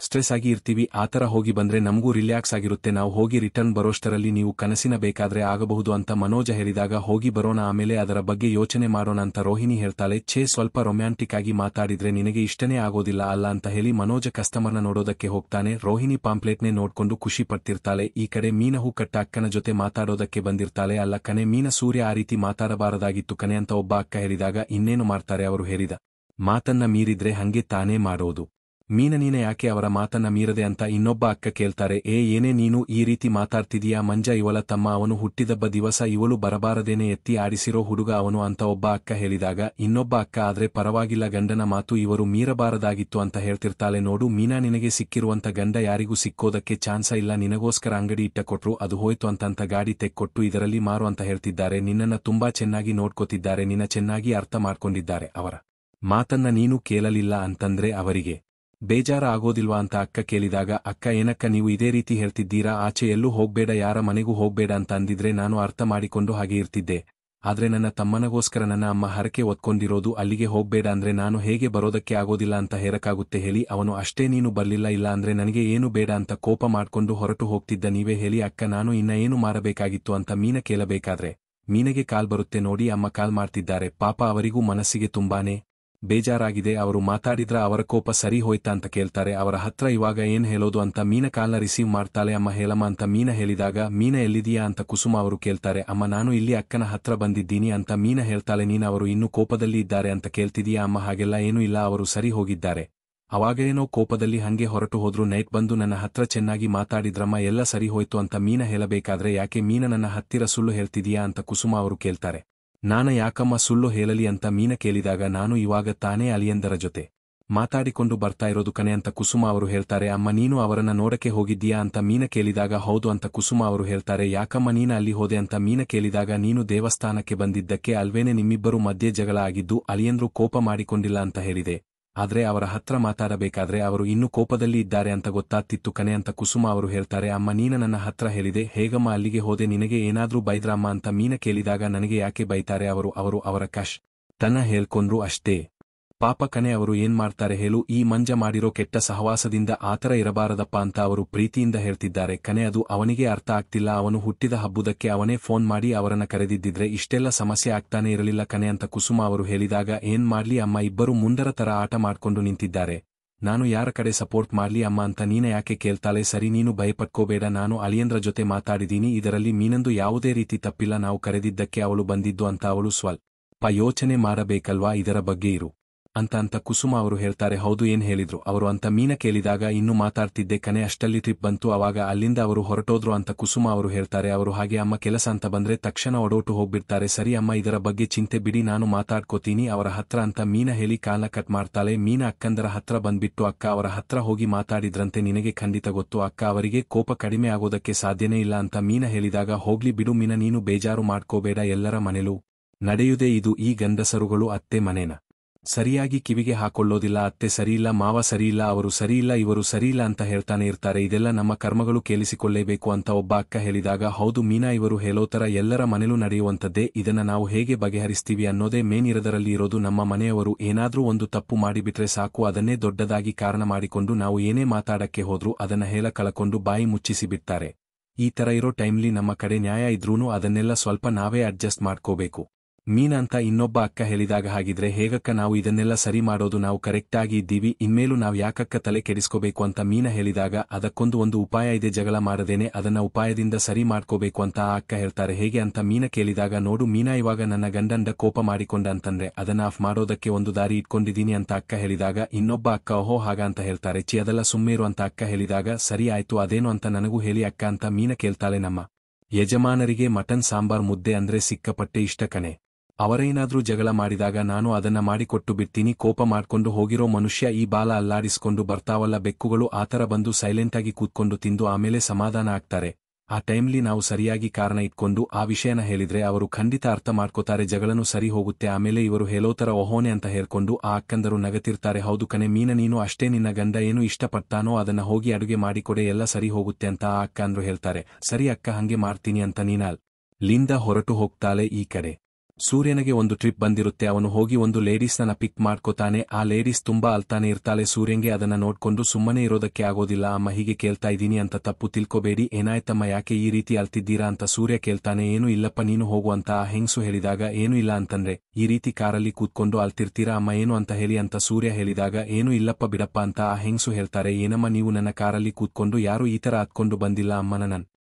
ಸ್ಟ್ರೆಸ್ ಆಗಿ ಇರ್ತೀವಿ, ಆತರ ಹೋಗಿ ಬಂದ್ರೆ ನಮಗೂ ರಿಲ್ಯಾಕ್ಸ್ ಆಗಿರುತ್ತೆ, ನಾವು ಹೋಗಿ ರಿಟರ್ನ್ ಬರೋಷ್ಟರಲ್ಲಿ ನೀವು ಕನಸಿನ ಬೇಕಾದ್ರೆ ಆಗಬಹುದು ಅಂತ ಮನೋಜ ಹೇಳಿದಾಗ ಹೋಗಿ ಬರೋಣ, ಆಮೇಲೆ ಅದರ ಬಗ್ಗೆ ಯೋಚನೆ ಮಾಡೋಣ ಅಂತ ರೋಹಿಣಿ ಹೇಳ್ತಾಳೆ. ಸ್ವಲ್ಪ ರೊಮ್ಯಾಂಟಿಕ್ ಆಗಿ ಮಾತಾಡಿದ್ರೆ ನಿನಗೆ ಇಷ್ಟನೇ ಆಗೋದಿಲ್ಲ ಅಲ್ಲ ಅಂತ ಹೇಳಿ ಮನೋಜ ಕಸ್ಟಮರ್ನ ನೋಡೋದಕ್ಕೆ ಹೋಗ್ತಾನೆ. ರೋಹಿಣಿ ಪಾಂಪ್ಲೆಟ್ನೇ ನೋಡ್ಕೊಂಡು ಖುಷಿ ಪಡ್ತಿರ್ತಾಳೆ. ಈ ಕಡೆ ಮೀನ ಹೂಕಟ್ಟ ಅಕ್ಕನ ಜೊತೆ ಮಾತಾಡೋದಕ್ಕೆ ಬಂದಿರ್ತಾಳೆ. ಅಲ್ಲ ಕನೆ ಮೀನ, ಸೂರ್ಯ ಆ ರೀತಿ ಮಾತಾಡಬಾರದಾಗಿತ್ತು ಕನೆ ಅಂತ ಒಬ್ಬ ಅಕ್ಕ ಹೇಳಿದಾಗ ಇನ್ನೇನು ಮಾಡ್ತಾರೆ, ಅವರು ಹೇಳಿದ ಮಾತನ್ನ ಮೀರಿದ್ರೆ ಹಂಗೆ ತಾನೇ ಮಾಡೋದು. ಮೀನ ನೀನೆ ಯಾಕೆ ಅವರ ಮಾತನ್ನ ಮೀರದೆ ಅಂತ ಇನ್ನೊಬ್ಬ ಅಕ್ಕ ಕೇಳ್ತಾರೆ. ಏನೇ ನೀನು ಈ ರೀತಿ ಮಾತಾಡ್ತಿದೀಯಾ, ಮಂಜ ಇವಳ ತಮ್ಮ, ಅವನು ಹುಟ್ಟಿದಬ್ಬ ದಿವಸ ಇವಳು ಬರಬಾರದೇನೆ ಎತ್ತಿ ಆಡಿಸಿರೋ ಹುಡುಗ ಅವನು ಅಂತ ಒಬ್ಬ ಅಕ್ಕ ಹೇಳಿದಾಗ ಇನ್ನೊಬ್ಬ ಅಕ್ಕ ಆದ್ರೆ ಪರವಾಗಿಲ್ಲ, ಗಂಡನ ಮಾತು ಇವರು ಮೀರಬಾರದಾಗಿತ್ತು ಅಂತ ಹೇಳ್ತಿರ್ತಾಳೆ. ನೋಡು ಮೀನಾ, ನಿನಗೆ ಸಿಕ್ಕಿರುವಂತ ಗಂಡ ಯಾರಿಗೂ ಸಿಕ್ಕೋದಕ್ಕೆ ಚಾನ್ಸ ಇಲ್ಲ, ನಿನಗೋಸ್ಕರ ಅಂಗಡಿ ಇಟ್ಟ ಕೊಟ್ರು, ಅದು ಹೋಯ್ತು ಅಂತಂತ ಗಾಡಿ ತೆಕ್ಕೊಟ್ಟು ಇದರಲ್ಲಿ ಮಾರು ಅಂತ ಹೇಳ್ತಿದ್ದಾರೆ. ನಿನ್ನನ್ನ ತುಂಬಾ ಚೆನ್ನಾಗಿ ನೋಡ್ಕೋತಿದ್ದಾರೆ, ನಿನ್ನ ಚೆನ್ನಾಗಿ ಅರ್ಥ ಮಾಡ್ಕೊಂಡಿದ್ದಾರೆ. ಅವರ ಮಾತನ್ನ ನೀನು ಕೇಳಲಿಲ್ಲ ಅಂತಂದ್ರೆ ಅವರಿಗೆ ಬೇಜಾರ ಆಗೋದಿಲ್ವಾ ಅಂತ ಅಕ್ಕ ಕೇಳಿದಾಗ, ಅಕ್ಕ ಏನಕ್ಕ ನೀವು ಇದೇ ರೀತಿ ಹೇಳ್ತಿದ್ದೀರಾ, ಆಚೆ ಎಲ್ಲೂ ಹೋಗ್ಬೇಡ, ಯಾರ ಮನೆಗೂ ಹೋಗ್ಬೇಡ ಅಂತ ಅಂದಿದ್ರೆ ನಾನು ಅರ್ಥ ಮಾಡಿಕೊಂಡು ಹಾಗೆ ಇರ್ತಿದ್ದೆ, ಆದ್ರೆ ನನ್ನ ತಮ್ಮನಗೋಸ್ಕರ ನನ್ನ ಅಮ್ಮ ಹರಕೆ ಒತ್ಕೊಂಡಿರೋದು, ಅಲ್ಲಿಗೆ ಹೋಗ್ಬೇಡ ಅಂದ್ರೆ ನಾನು ಹೇಗೆ ಬರೋದಕ್ಕೆ ಆಗೋದಿಲ್ಲ ಅಂತ ಹೇರಕ್ಕಾಗುತ್ತೆ ಹೇಳಿ. ಅವನು ಅಷ್ಟೇ, ನೀನು ಬರ್ಲಿಲ್ಲ, ಇಲ್ಲ ಅಂದ್ರೆ ನನಗೆ ಏನು ಬೇಡ ಅಂತ ಕೋಪ ಮಾಡ್ಕೊಂಡು ಹೊರಟು ಹೋಗ್ತಿದ್ದ, ನೀವೇ ಹೇಳಿ ಅಕ್ಕ ನಾನು ಇನ್ನ ಏನು ಮಾರಬೇಕಾಗಿತ್ತು ಅಂತ ಮೀನ ಕೇಳಬೇಕಾದ್ರೆ ಮೀನಗೆ ಕಾಲ್ ಬರುತ್ತೆ. ನೋಡಿ ಅಮ್ಮ ಕಾಲ್ ಮಾಡ್ತಿದ್ದಾರೆ, ಪಾಪ ಅವರಿಗೂ ಮನಸ್ಸಿಗೆ ತುಂಬಾನೇ ಬೇಜಾರಾಗಿದೆ, ಅವರು ಮಾತಾಡಿದ್ರ ಅವರ ಕೋಪ ಸರಿ ಹೋಯ್ತಾ ಅಂತ ಕೇಳ್ತಾರೆ. ಅವರ ಹತ್ರ ಇವಾಗ ಏನ್ ಹೇಳೋದು ಅಂತ ಮೀನ ಕಾಲ್ನ ರಿಸೀವ್ ಮಾಡ್ತಾಳೆ. ಅಮ್ಮ ಹೇಳಮ್ಮ ಅಂತ ಮೀನ ಹೇಳಿದಾಗ, ಮೀನ ಎಲ್ಲಿದೀಯಾ ಅಂತ ಕುಸುಮ ಅವರು ಕೇಳ್ತಾರೆ. ಅಮ್ಮ ನಾನು ಇಲ್ಲಿ ಅಕ್ಕನ ಹತ್ರ ಬಂದಿದ್ದೀನಿ ಅಂತ ಮೀನ ಹೇಳ್ತಾಳೆ. ನೀನು ಅವರು ಇನ್ನೂ ಕೋಪದಲ್ಲಿ ಇದ್ದಾರೆ ಅಂತ ಕೇಳ್ತಿದೀಯಾ? ಅಮ್ಮ ಹಾಗೆಲ್ಲ ಏನೂ ಇಲ್ಲ, ಅವರು ಸರಿ ಹೋಗಿದ್ದಾರೆ, ಅವಾಗೇನೋ ಕೋಪದಲ್ಲಿ ಹಂಗೆ ಹೊರಟು ಹೋದ್ರು, ನೈಟ್ ಬಂದು ನನ್ನ ಹತ್ರ ಚೆನ್ನಾಗಿ ಮಾತಾಡಿದ್ರಮ್ಮ, ಎಲ್ಲ ಸರಿ ಹೋಯ್ತು ಅಂತ ಮೀನ ಹೇಳಬೇಕಾದ್ರೆ ಯಾಕೆ ಮೀನ ನನ್ನ ಹತ್ತಿರ ಸುಳ್ಳು ಹೇಳ್ತಿದೀಯಾ ಅಂತ ಕುಸುಮ ಅವರು ಕೇಳ್ತಾರೆ. ನಾನ ಯಾಕಮ್ಮ ಸುಳ್ಳು ಹೇಳಲಿ ಅಂತ ಮೀನ ಕೇಳಿದಾಗ, ನಾನು ಇವಾಗ ತಾನೇ ಅಳಿಯಂದರ ಜೊತೆ ಮಾತಾಡಿಕೊಂಡು ಬರ್ತಾ ಇರೋದು ಕಣೆ ಅಂತ ಕುಸುಮ ಅವರು ಹೇಳ್ತಾರೆ. ಅಮ್ಮ ನೀನು ಅವರನ್ನ ನೋಡಕ್ಕೆ ಹೋಗಿದ್ದೀಯಾ ಅಂತ ಮೀನ ಕೇಳಿದಾಗ, ಹೌದು ಅಂತ ಕುಸುಮ ಅವರು ಹೇಳ್ತಾರೆ. ಯಾಕಮ್ಮ ನೀನ ಅಲ್ಲಿ ಹೋದೆ ಅಂತ ಮೀನ ಕೇಳಿದಾಗ, ನೀನು ದೇವಸ್ಥಾನಕ್ಕೆ ಬಂದಿದ್ದಕ್ಕೆ ಅಲ್ವೇನೆ ನಿಮ್ಮಿಬ್ಬರು ಮಧ್ಯೆ ಜಗಳ ಆಗಿದ್ದು, ಅಳಿಯಂದ್ರು ಕೋಪ ಮಾಡಿಕೊಂಡಿಲ್ಲ ಅಂತ ಹೇಳಿದೆ, ಆದ್ರೆ ಅವರ ಹತ್ರ ಮಾತಾಡಬೇಕಾದ್ರೆ ಅವರು ಇನ್ನೂ ಕೋಪದಲ್ಲಿ ಇದ್ದಾರೆ ಅಂತ ಗೊತ್ತಾಗ್ತಿತ್ತು ಕಣೆ ಅಂತ ಕುಸುಮ ಅವರು ಹೇಳ್ತಾರೆ. ಅಮ್ಮ ನೀನ ನನ್ನ ಹತ್ರ ಹೇಳಿದೆ, ಹೇಗಮ್ಮ ಅಲ್ಲಿಗೆ ಹೋದೆ, ನಿನಗೆ ಏನಾದ್ರೂ ಬೈದ್ರಮ್ಮ ಅಂತ ಮೀನ ಕೇಳಿದಾಗ, ನನಗೆ ಯಾಕೆ ಬೈತಾರೆ, ಅವರು ಅವರ ತನ್ನ ಹೇಳ್ಕೊಂಡ್ರು ಅಷ್ಟೇ, ಪಾಪ ಕಣೆ ಅವರು ಏನ್ ಮಾಡ್ತಾರೆ ಹೇಳು, ಈ ಮಂಜ ಮಾಡಿರೋ ಕೆಟ್ಟ ಸಹವಾಸದಿಂದ ಆತರ ಇರಬಾರದಪ್ಪ ಅಂತ ಅವರು ಪ್ರೀತಿಯಿಂದ ಹೇಳ್ತಿದ್ದಾರೆ ಕಣೆ. ಅದು ಅವನಿಗೆ ಅರ್ಥ ಆಗ್ತಿಲ್ಲ, ಅವನು ಹುಟ್ಟಿದ ಹಬ್ಬದಕ್ಕೆ ಅವನೇ ಫೋನ್ ಮಾಡಿ ಅವರನ್ನ ಕರೆದಿದ್ದಿದ್ರೆ ಇಷ್ಟೆಲ್ಲ ಸಮಸ್ಯೆ ಆಗ್ತಾನೆ ಇರಲಿಲ್ಲ ಕಣೆ ಅಂತ ಕುಸುಮ ಅವರು ಹೇಳಿದಾಗ, ಏನ್ ಮಾಡ್ಲಿ ಅಮ್ಮ, ಇಬ್ಬರು ಮುಂಡರ ತರ ಆಟ ಮಾಡ್ಕೊಂಡು ನಿಂತಿದ್ದಾರೆ, ನಾನು ಯಾರ ಕಡೆ ಸಪೋರ್ಟ್ ಮಾಡ್ಲಿ ಅಮ್ಮ ಅಂತ ನೀನ ಯಾಕೆ ಕೇಳ್ತಾಳೆ. ಸರಿ ನೀನು ಭಯಪಟ್ಕೋಬೇಡ, ನಾನು ಅಳಿಯಂದ್ರ ಜೊತೆ ಮಾತಾಡಿದೀನಿ, ಇದರಲ್ಲಿ ಮೀನಂದು ಯಾವುದೇ ರೀತಿ ತಪ್ಪಿಲ್ಲ, ನಾವು ಕರೆದಿದ್ದಕ್ಕೆ ಅವಳು ಬಂದಿದ್ದು ಅಂತ ಅವಳು ಸ್ವಲ್ಪ ಯೋಚನೆ ಮಾಡಬೇಕಲ್ವಾ, ಇದರ ಬಗ್ಗೆ ಇರು ಅಂತ ಕುಸುಮ ಅವರು ಹೇಳ್ತಾರೆ. ಹೌದು ಏನ್ ಹೇಳಿದ್ರು ಅವರು ಅಂತ ಮೀನ ಕೇಳಿದಾಗ, ಇನ್ನು ಮಾತಾಡ್ತಿದ್ದೆ ಕನೆ, ಅಷ್ಟಲ್ಲಿ ಟ್ರಿಪ್ ಬಂತು, ಅವಾಗ ಅಲ್ಲಿಂದ ಅವರು ಹೊರಟೋದ್ರು ಅಂತ ಕುಸುಮ ಅವರು ಹೇಳ್ತಾರೆ. ಅವರು ಹಾಗೆ ಅಮ್ಮ ಕೆಲಸ ಅಂತ ಬಂದ್ರೆ ತಕ್ಷಣ ಒಡೋಟು ಹೋಗ್ಬಿಡ್ತಾರೆ. ಸರಿ ಅಮ್ಮ ಇದರ ಬಗ್ಗೆ ಚಿಂತೆ ಬಿಡಿ, ನಾನು ಮಾತಾಡ್ಕೋತೀನಿ ಅವರ ಹತ್ರ ಅಂತ ಮೀನ ಹೇಳಿ ಕಾಲ್ನ ಕಟ್ ಮಾಡ್ತಾಳೆ. ಮೀನ ಅಕ್ಕಂದರ ಹತ್ರ ಬಂದ್ಬಿಟ್ಟು, ಅಕ್ಕ ಅವರ ಹತ್ರ ಹೋಗಿ ಮಾತಾಡಿದ್ರಂತೆ, ನಿನಗೆ ಖಂಡಿತ ಗೊತ್ತು ಅಕ್ಕ, ಅವರಿಗೆ ಕೋಪ ಕಡಿಮೆ ಆಗೋದಕ್ಕೆ ಸಾಧ್ಯನೇ ಇಲ್ಲ ಅಂತ ಮೀನ ಹೇಳಿದಾಗ, ಹೋಗ್ಲಿ ಬಿಡು ಮೀನ, ನೀನು ಬೇಜಾರು ಮಾಡ್ಕೋಬೇಡ, ಎಲ್ಲರ ಮನೆಲೂ ನಡೆಯುವುದೇ ಇದು, ಈ ಗಂಡಸರುಗಳು ಅತ್ತೆ ಮನೇನ ಸರಿಯಾಗಿ ಕಿವಿಗೆ ಹಾಕೊಳ್ಳೋದಿಲ್ಲ, ಅತ್ತೆ ಸರಿಯಿಲ್ಲ, ಮಾವ ಸರಿಯಿಲ್ಲ, ಅವರು ಸರಿಯಿಲ್ಲ, ಇವರು ಸರಿಯಿಲ್ಲ ಅಂತ ಹೇಳ್ತಾನೆ ಇರ್ತಾರೆ, ಇದೆಲ್ಲ ನಮ್ಮ ಕರ್ಮಗಳು ಕೇಳಿಸಿಕೊಳ್ಳೇಬೇಕು ಅಂತ ಒಬ್ಬ ಅಕ್ಕ ಹೇಳಿದಾಗ, ಹೌದು ಮೀನಾ, ಇವರು ಹೇಳೋತರ ಎಲ್ಲರ ಮನೆಲೂ ನಡೆಯುವಂಥದ್ದೇ, ಇದನ್ನ ನಾವು ಹೇಗೆ ಬಗೆಹರಿಸ್ತೀವಿ ಅನ್ನೋದೇ ಮೇನ್ ಇರದರಲ್ಲಿ ಇರೋದು. ನಮ್ಮ ಮನೆಯವರು ಏನಾದ್ರೂ ಒಂದು ತಪ್ಪು ಮಾಡಿಬಿಟ್ರೆ ಸಾಕು, ಅದನ್ನೇ ದೊಡ್ಡದಾಗಿ ಕಾರಣ ಮಾಡಿಕೊಂಡು ನಾವು ಏನೇ ಮಾತಾಡಕ್ಕೆ ಹೋದ್ರೂ ಅದನ್ನ ಹೇಳ ಕಳಕೊಂಡು ಬಾಯಿ ಮುಚ್ಚಿಸಿ ಬಿಡ್ತಾರೆ. ಈ ತರ ಇರೋ ಟೈಮ್ಲಿ ನಮ್ಮ ಕಡೆ ನ್ಯಾಯ ಇದ್ರೂನು ಅದನ್ನೆಲ್ಲ ಸ್ವಲ್ಪ ನಾವೇ ಅಡ್ಜಸ್ಟ್ ಮಾಡ್ಕೋಬೇಕು ಮೀನ ಅಂತ ಇನ್ನೊಬ್ಬ ಅಕ್ಕ ಹೇಳಿದಾಗ, ಹಾಗಿದ್ರೆ ಹೇಗಕ್ಕ ನಾವು ಇದನ್ನೆಲ್ಲ ಸರಿ ಮಾಡೋದು, ನಾವು ಕರೆಕ್ಟಾಗಿ ಇದ್ದೀವಿ, ಇನ್ಮೇಲೂ ನಾವು ಯಾಕಕ್ಕ ತಲೆ ಕೆಡಿಸ್ಕೋಬೇಕು ಅಂತ ಮೀನ ಹೇಳಿದಾಗ, ಒಂದು ಉಪಾಯ ಇದೆ, ಜಗಳ ಮಾಡದೇನೆ ಅದನ್ನ ಉಪಾಯದಿಂದ ಸರಿ ಮಾಡ್ಕೋಬೇಕು ಅಂತ ಆ ಅಕ್ಕ ಹೇಳ್ತಾರೆ. ಹೇಗೆ ಅಂತ ಮೀನ ಕೇಳಿದಾಗ, ನೋಡು ಮೀನಾ, ಇವಾಗ ನನ್ನ ಗಂಡಂಡ ಕೋಪ ಮಾಡಿಕೊಂಡ ಅಂತಂದ್ರೆ ಅದನ್ನ ಆಫ್ ಮಾಡೋದಕ್ಕೆ ಒಂದು ದಾರಿ ಇಟ್ಕೊಂಡಿದೀನಿ ಅಂತ ಅಕ್ಕ ಹೇಳಿದಾಗ, ಇನ್ನೊಬ್ಬ ಅಕ್ಕ ಓಹೋ ಹಾಗ ಅಂತ ಹೇಳ್ತಾರೆ. ಅದೆಲ್ಲ ಸುಮ್ಮೇರು ಅಂತ ಅಕ್ಕ ಹೇಳಿದಾಗ, ಸರಿ ಆಯ್ತು, ಅದೇನು ಅಂತ ನನಗೂ ಹೇಳಿ ಅಕ್ಕ ಅಂತ ಮೀನ ಕೇಳ್ತಾಳೆ. ನಮ್ಮ ಯಜಮಾನರಿಗೆ ಮಟನ್ ಸಾಂಬಾರ್ ಮುದ್ದೆ ಅಂದ್ರೆ ಸಿಕ್ಕಾಪಟ್ಟೆ ಇಷ್ಟ ಕಣೆ, ಅವರೇನಾದ್ರೂ ಜಗಳ ಮಾಡಿದಾಗ ನಾನು ಅದನ್ನ ಮಾಡಿಕೊಟ್ಟು ಬಿಡ್ತೀನಿ, ಕೋಪ ಮಾಡ್ಕೊಂಡು ಹೋಗಿರೋ ಮನುಷ್ಯ ಈ ಬಾಲ ಅಲ್ಲಾಡಿಸ್ಕೊಂಡು ಬರ್ತಾವಲ್ಲ ಬೆಕ್ಕುಗಳು, ಆತರ ಬಂದು ಸೈಲೆಂಟಾಗಿ ಕೂತ್ಕೊಂಡು ತಿಂದು ಆಮೇಲೆ ಸಮಾಧಾನ ಆಗ್ತಾರೆ. ಆ ಟೈಮ್ಲಿ ನಾವು ಸರಿಯಾಗಿ ಕಾರಣ ಇಟ್ಕೊಂಡು ಆ ವಿಷಯನ ಹೇಳಿದ್ರೆ ಅವರು ಖಂಡಿತ ಅರ್ಥ ಮಾಡ್ಕೋತಾರೆ, ಜಗಳನು ಸರಿ ಹೋಗುತ್ತೆ. ಆಮೇಲೆ ಇವರು ಹೇಳೋತರ ಓಹೋನೆ ಅಂತ ಹೇಳ್ಕೊಂಡು ಆ ಅಕ್ಕಂದರು ನಗತಿರ್ತಾರೆ. ಹೌದು ಕಣೆ ಮೀನ, ನೀನು ಅಷ್ಟೇ, ನಿನ್ನ ಗಂಡ ಏನು ಇಷ್ಟಪಡ್ತಾನೋ ಅದನ್ನ ಹೋಗಿ ಅಡುಗೆ ಮಾಡಿಕೊಡೆ, ಎಲ್ಲ ಸರಿ ಹೋಗುತ್ತೆ ಅಂತ ಆ ಅಕ್ಕ ಅಂದ್ರು ಹೇಳ್ತಾರೆ. ಸರಿ ಅಕ್ಕ ಹಂಗೆ ಮಾಡ್ತೀನಿ ಅಂತ ಲಿಂದ ಹೊರಟು ಹೋಗ್ತಾಳೆ. ಈ ಕಡೆ ಸೂರ್ಯನಿಗೆ ಒಂದು ಟ್ರಿಪ್ ಬಂದಿರುತ್ತೆ. ಅವನು ಹೋಗಿ ಒಂದು ಲೇಡೀಸ್ನ ಪಿಕ್ ಮಾಡ್ಕೋತಾನೆ. ಆ ಲೇಡೀಸ್ ತುಂಬಾ ಅಲ್ತಾನೆ ಇರ್ತಾಳೆ. ಸೂರ್ಯಂಗೆ ಅದನ್ನ ನೋಡ್ಕೊಂಡು ಸುಮ್ಮನೆ ಇರೋದಕ್ಕೆ ಆಗೋದಿಲ್ಲ. ಅಮ್ಮ ಹೀಗೆ ಕೇಳ್ತಾ ಇದೀನಿ ಅಂತ ತಪ್ಪು ತಿಳ್ಕೋಬೇಡಿ, ಏನಾಯ್ತಮ್ಮ ಯಾಕೆ ಈ ರೀತಿ ಅಲ್ತಿದ್ದೀರಾ ಅಂತ ಸೂರ್ಯ ಕೇಳ್ತಾನೆ. ಏನು ಇಲ್ಲಪ್ಪ ನೀನು ಹೋಗು ಅಂತ ಆ ಹೆಂಗ್ಸು ಹೇಳಿದಾಗ, ಏನು ಇಲ್ಲ ಅಂತಂದ್ರೆ ಈ ರೀತಿ ಕಾರಲ್ಲಿ ಕೂತ್ಕೊಂಡು ಅಲ್ತಿರ್ತೀರಾ ಅಮ್ಮ ಏನು ಅಂತ ಹೇಳಿ ಅಂತ ಸೂರ್ಯ ಹೇಳಿದಾಗ, ಏನು ಇಲ್ಲಪ್ಪ ಬಿಡಪ್ಪ ಅಂತ ಆ ಹೆಂಗ್ಸು ಹೇಳ್ತಾರೆ. ಏನಮ್ಮ ನೀವು ನನ್ನ ಕಾರಲ್ಲಿ ಕೂತ್ಕೊಂಡು ಯಾರು ಈ ತರ ಹತ್ಕೊಂಡು ಬಂದಿಲ್ಲ ಅಮ್ಮನ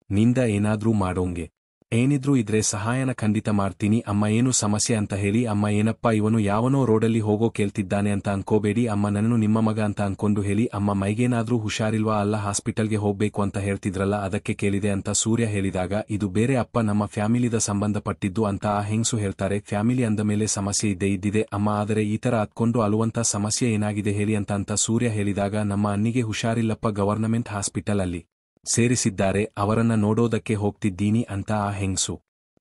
ನಿಂದ ಏನಾದ್ರೂ ಮಾಡೋಂಗೆ ಏನಿದ್ರೂ ಇದ್ರೆ ಸಹಾಯನ ಖಂಡಿತ ಮಾಡ್ತೀನಿ ಅಮ್ಮ, ಏನು ಸಮಸ್ಯೆ ಅಂತ ಹೇಳಿ. ಅಮ್ಮ ಏನಪ್ಪ ಇವನು ಯಾವನೋ ರೋಡಲ್ಲಿ ಹೋಗೋ ಕೇಳ್ತಿದ್ದಾನೆ ಅಂತ ಅನ್ಕೋಬೇಡಿ ಅಮ್ಮ, ನನ್ನನ್ನು ನಿಮ್ಮ ಮಗ ಅಂತ ಅನ್ಕೊಂಡು ಹೇಳಿ. ಅಮ್ಮ ಮೈಗೇನಾದ್ರೂ ಹುಷಾರಿಲ್ವಾ? ಅಲ್ಲ ಹಾಸ್ಪಿಟಲ್ಗೆ ಹೋಗ್ಬೇಕು ಅಂತ ಹೇಳ್ತಿದ್ರಲ್ಲ ಅದಕ್ಕೆ ಕೇಳಿದೆ ಅಂತ ಸೂರ್ಯ ಹೇಳಿದಾಗ, ಇದು ಬೇರೆ ಅಪ್ಪ ನಮ್ಮ ಫ್ಯಾಮಿಲಿದ ಸಂಬಂಧಪಟ್ಟಿದ್ದು ಅಂತ ಆ ಹೆಂಗ್ಸು ಹೇಳ್ತಾರೆ. ಫ್ಯಾಮಿಲಿ ಅಂದ ಮೇಲೆ ಸಮಸ್ಯೆ ಇದ್ದಿದೆ ಅಮ್ಮ, ಆದರೆ ಈ ತರ ಹತ್ಕೊಂಡು ಅಳುವಂತ ಸಮಸ್ಯೆ ಏನಾಗಿದೆ ಹೇಳಿ ಅಂತ ಸೂರ್ಯ ಹೇಳಿದಾಗ, ನಮ್ಮ ಅನ್ನಿಗೆ ಹುಷಾರಿಲ್ಲಪ್ಪ, ಗವರ್ನಮೆಂಟ್ ಹಾಸ್ಪಿಟಲ್ ಅಲ್ಲಿ ಸೇರಿಸಿದ್ದಾರೆ, ಅವರನ್ನ ನೋಡೋದಕ್ಕೆ ಹೋಗ್ತಿದ್ದೀನಿ ಅಂತ ಆ ಹೆಂಗ್ಸು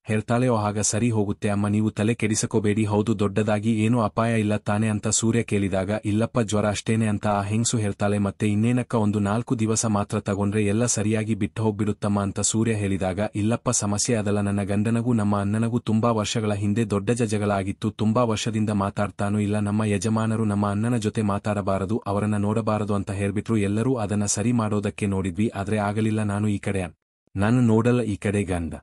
ಹೇಳ್ತಾಳೆ. ಆಗ ಸರಿ ಹೋಗುತ್ತೆ ಅಮ್ಮ, ನೀವು ತಲೆ ಕೆಡಿಸಕೋಬೇಡಿ. ಹೌದು ದೊಡ್ಡದಾಗಿ ಏನೂ ಅಪಾಯ ಇಲ್ಲ ತಾನೆ ಅಂತ ಸೂರ್ಯ ಕೇಳಿದಾಗ, ಇಲ್ಲಪ್ಪ ಜ್ವರ ಅಷ್ಟೇನೆ ಅಂತ ಆ ಹೆಂಗ್ಸು ಹೇಳ್ತಾಳೆ. ಮತ್ತೆ ಇನ್ನೇನಕ್ಕ ಒಂದು 4 ದಿವಸ ಮಾತ್ರ ತಗೊಂಡ್ರೆ ಎಲ್ಲ ಸರಿಯಾಗಿ ಬಿಟ್ಟು ಹೋಗ್ಬಿಡುತ್ತಮ್ಮ ಅಂತ ಸೂರ್ಯ ಹೇಳಿದಾಗ, ಇಲ್ಲಪ್ಪ ಸಮಸ್ಯೆ ಅದಲ್ಲ, ನನ್ನ ಗಂಡನಗೂ ನಮ್ಮ ಅಣ್ಣನಗೂ ತುಂಬಾ ವರ್ಷಗಳ ಹಿಂದೆ ದೊಡ್ಡ ಜಗಳ ಆಗಿತ್ತು. ತುಂಬಾ ವರ್ಷದಿಂದ ಮಾತಾಡ್ತಾನೂ ಇಲ್ಲ. ನಮ್ಮ ಯಜಮಾನರು ನಮ್ಮ ಅಣ್ಣನ ಜೊತೆ ಮಾತಾಡಬಾರದು, ಅವರನ್ನ ನೋಡಬಾರದು ಅಂತ ಹೇಳ್ಬಿಟ್ರು. ಎಲ್ಲರೂ ಅದನ್ನ ಸರಿ ಮಾಡೋದಕ್ಕೆ ನೋಡಿದ್ವಿ, ಆದ್ರೆ ಆಗಲಿಲ್ಲ. ನಾನು ನೋಡಲ್ಲ, ಈ ಕಡೆ ಗಂಡ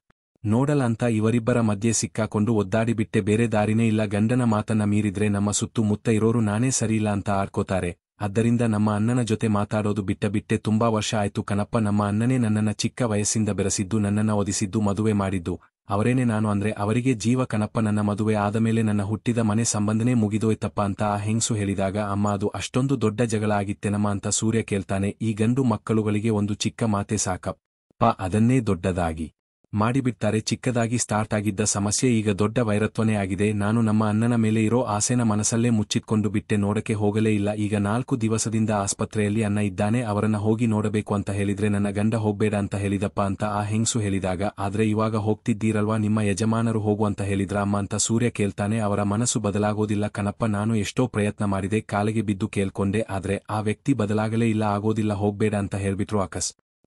ನೋಡಲ್ಲ ಅಂತ ಇವರಿಬ್ಬರ ಮಧ್ಯೆ ಸಿಕ್ಕಾಕೊಂಡು ಒದ್ದಾಡಿಬಿಟ್ಟೆ. ಬೇರೆ ದಾರಿನೇ ಇಲ್ಲ. ಗಂಡನ ಮಾತನ್ನ ಮೀರಿದ್ರೆ ನಮ್ಮ ಸುತ್ತಮುತ್ತ ಇರೋರು ನಾನೇ ಸರಿಯಿಲ್ಲ ಅಂತ ಆಡ್ಕೋತಾರೆ. ಆದ್ದರಿಂದ ನಮ್ಮ ಅಣ್ಣನ ಜೊತೆ ಮಾತಾಡೋದು ಬಿಟ್ಟೆ ತುಂಬಾ ವರ್ಷ ಆಯ್ತು ಕಣಪ್ಪ. ನಮ್ಮ ಅಣ್ಣನೇ ನನ್ನನ್ನ ಚಿಕ್ಕ ವಯಸ್ಸಿಂದ ಬೆರೆಸಿದ್ದು, ನನ್ನನ್ನ ಒದಿಸಿದ್ದು, ಮದುವೆ ಮಾಡಿದ್ದು ಅವರೇನೆ. ನಾನು ಅಂದ್ರೆ ಅವರಿಗೆ ಜೀವ ಕಣಪ್ಪ. ನನ್ನ ಮದುವೆ ಆದಮೇಲೆ ನನ್ನ ಹುಟ್ಟಿದ ಮನೆ ಸಂಬಂಧನೇ ಮುಗಿದೋಯ್ತಪ್ಪ ಅಂತ ಆ ಹೆಂಗ್ಸು ಹೇಳಿದಾಗ, ಅಮ್ಮ ಅದು ಅಷ್ಟೊಂದು ದೊಡ್ಡ ಜಗಳ ಆಗಿತ್ತೇನಮ್ಮ ಅಂತ ಸೂರ್ಯ ಕೇಳ್ತಾನೆ. ಈ ಗಂಡು ಮಕ್ಕಳುಗಳಿಗೆ ಒಂದು ಚಿಕ್ಕ ಮಾತೆ ಸಾಕಪ್ಪ, ಅದನ್ನೇ ದೊಡ್ಡದಾಗಿ ಮಾಡಿಬಿಡ್ತಾರೆ. ಚಿಕ್ಕದಾಗಿ ಸ್ಟಾರ್ಟ್ ಆಗಿದ್ದ ಸಮಸ್ಯೆ ಈಗ ದೊಡ್ಡ ವೈರತ್ವನೇ ಆಗಿದೆ. ನಾನು ನಮ್ಮ ಅಣ್ಣನ ಮೇಲೆ ಇರೋ ಆಸೆನ ಮನಸ್ಸಲ್ಲೇ ಮುಚ್ಚಿಟ್ಕೊಂಡು ಬಿಟ್ಟೆ, ನೋಡಕ್ಕೆ ಹೋಗಲೇ ಇಲ್ಲ. ಈಗ 4 ದಿವಸದಿಂದ ಆಸ್ಪತ್ರೆಯಲ್ಲಿ ಅಣ್ಣ ಇದ್ದಾನೆ, ಅವರನ್ನ ಹೋಗಿ ನೋಡಬೇಕು ಅಂತ ಹೇಳಿದ್ರೆ ನನ್ನ ಗಂಡ ಹೋಗ್ಬೇಡ ಅಂತ ಹೇಳಿದಪ್ಪ ಅಂತ ಆ ಹೆಂಗ್ಸು ಹೇಳಿದಾಗ, ಆದ್ರೆ ಇವಾಗ ಹೋಗ್ತಿದ್ದೀರಲ್ವಾ, ನಿಮ್ಮ ಯಜಮಾನರು ಹೋಗು ಅಂತ ಹೇಳಿದ್ರ ಅಮ್ಮ ಅಂತ ಸೂರ್ಯ ಕೇಳ್ತಾನೆ. ಅವರ ಮನಸ್ಸು ಬದಲಾಗೋದಿಲ್ಲ ಕಣಪ್ಪ, ನಾನು ಎಷ್ಟೋ ಪ್ರಯತ್ನ ಮಾಡಿದೆ, ಕಾಲಿಗೆ ಬಿದ್ದು ಕೇಳ್ಕೊಂಡೆ, ಆದ್ರೆ ಆ ವ್ಯಕ್ತಿ ಬದಲಾಗಲೇ ಇಲ್ಲ, ಆಗೋದಿಲ್ಲ, ಹೋಗ್ಬೇಡ ಅಂತ ಹೇಳ್ಬಿಟ್ರು.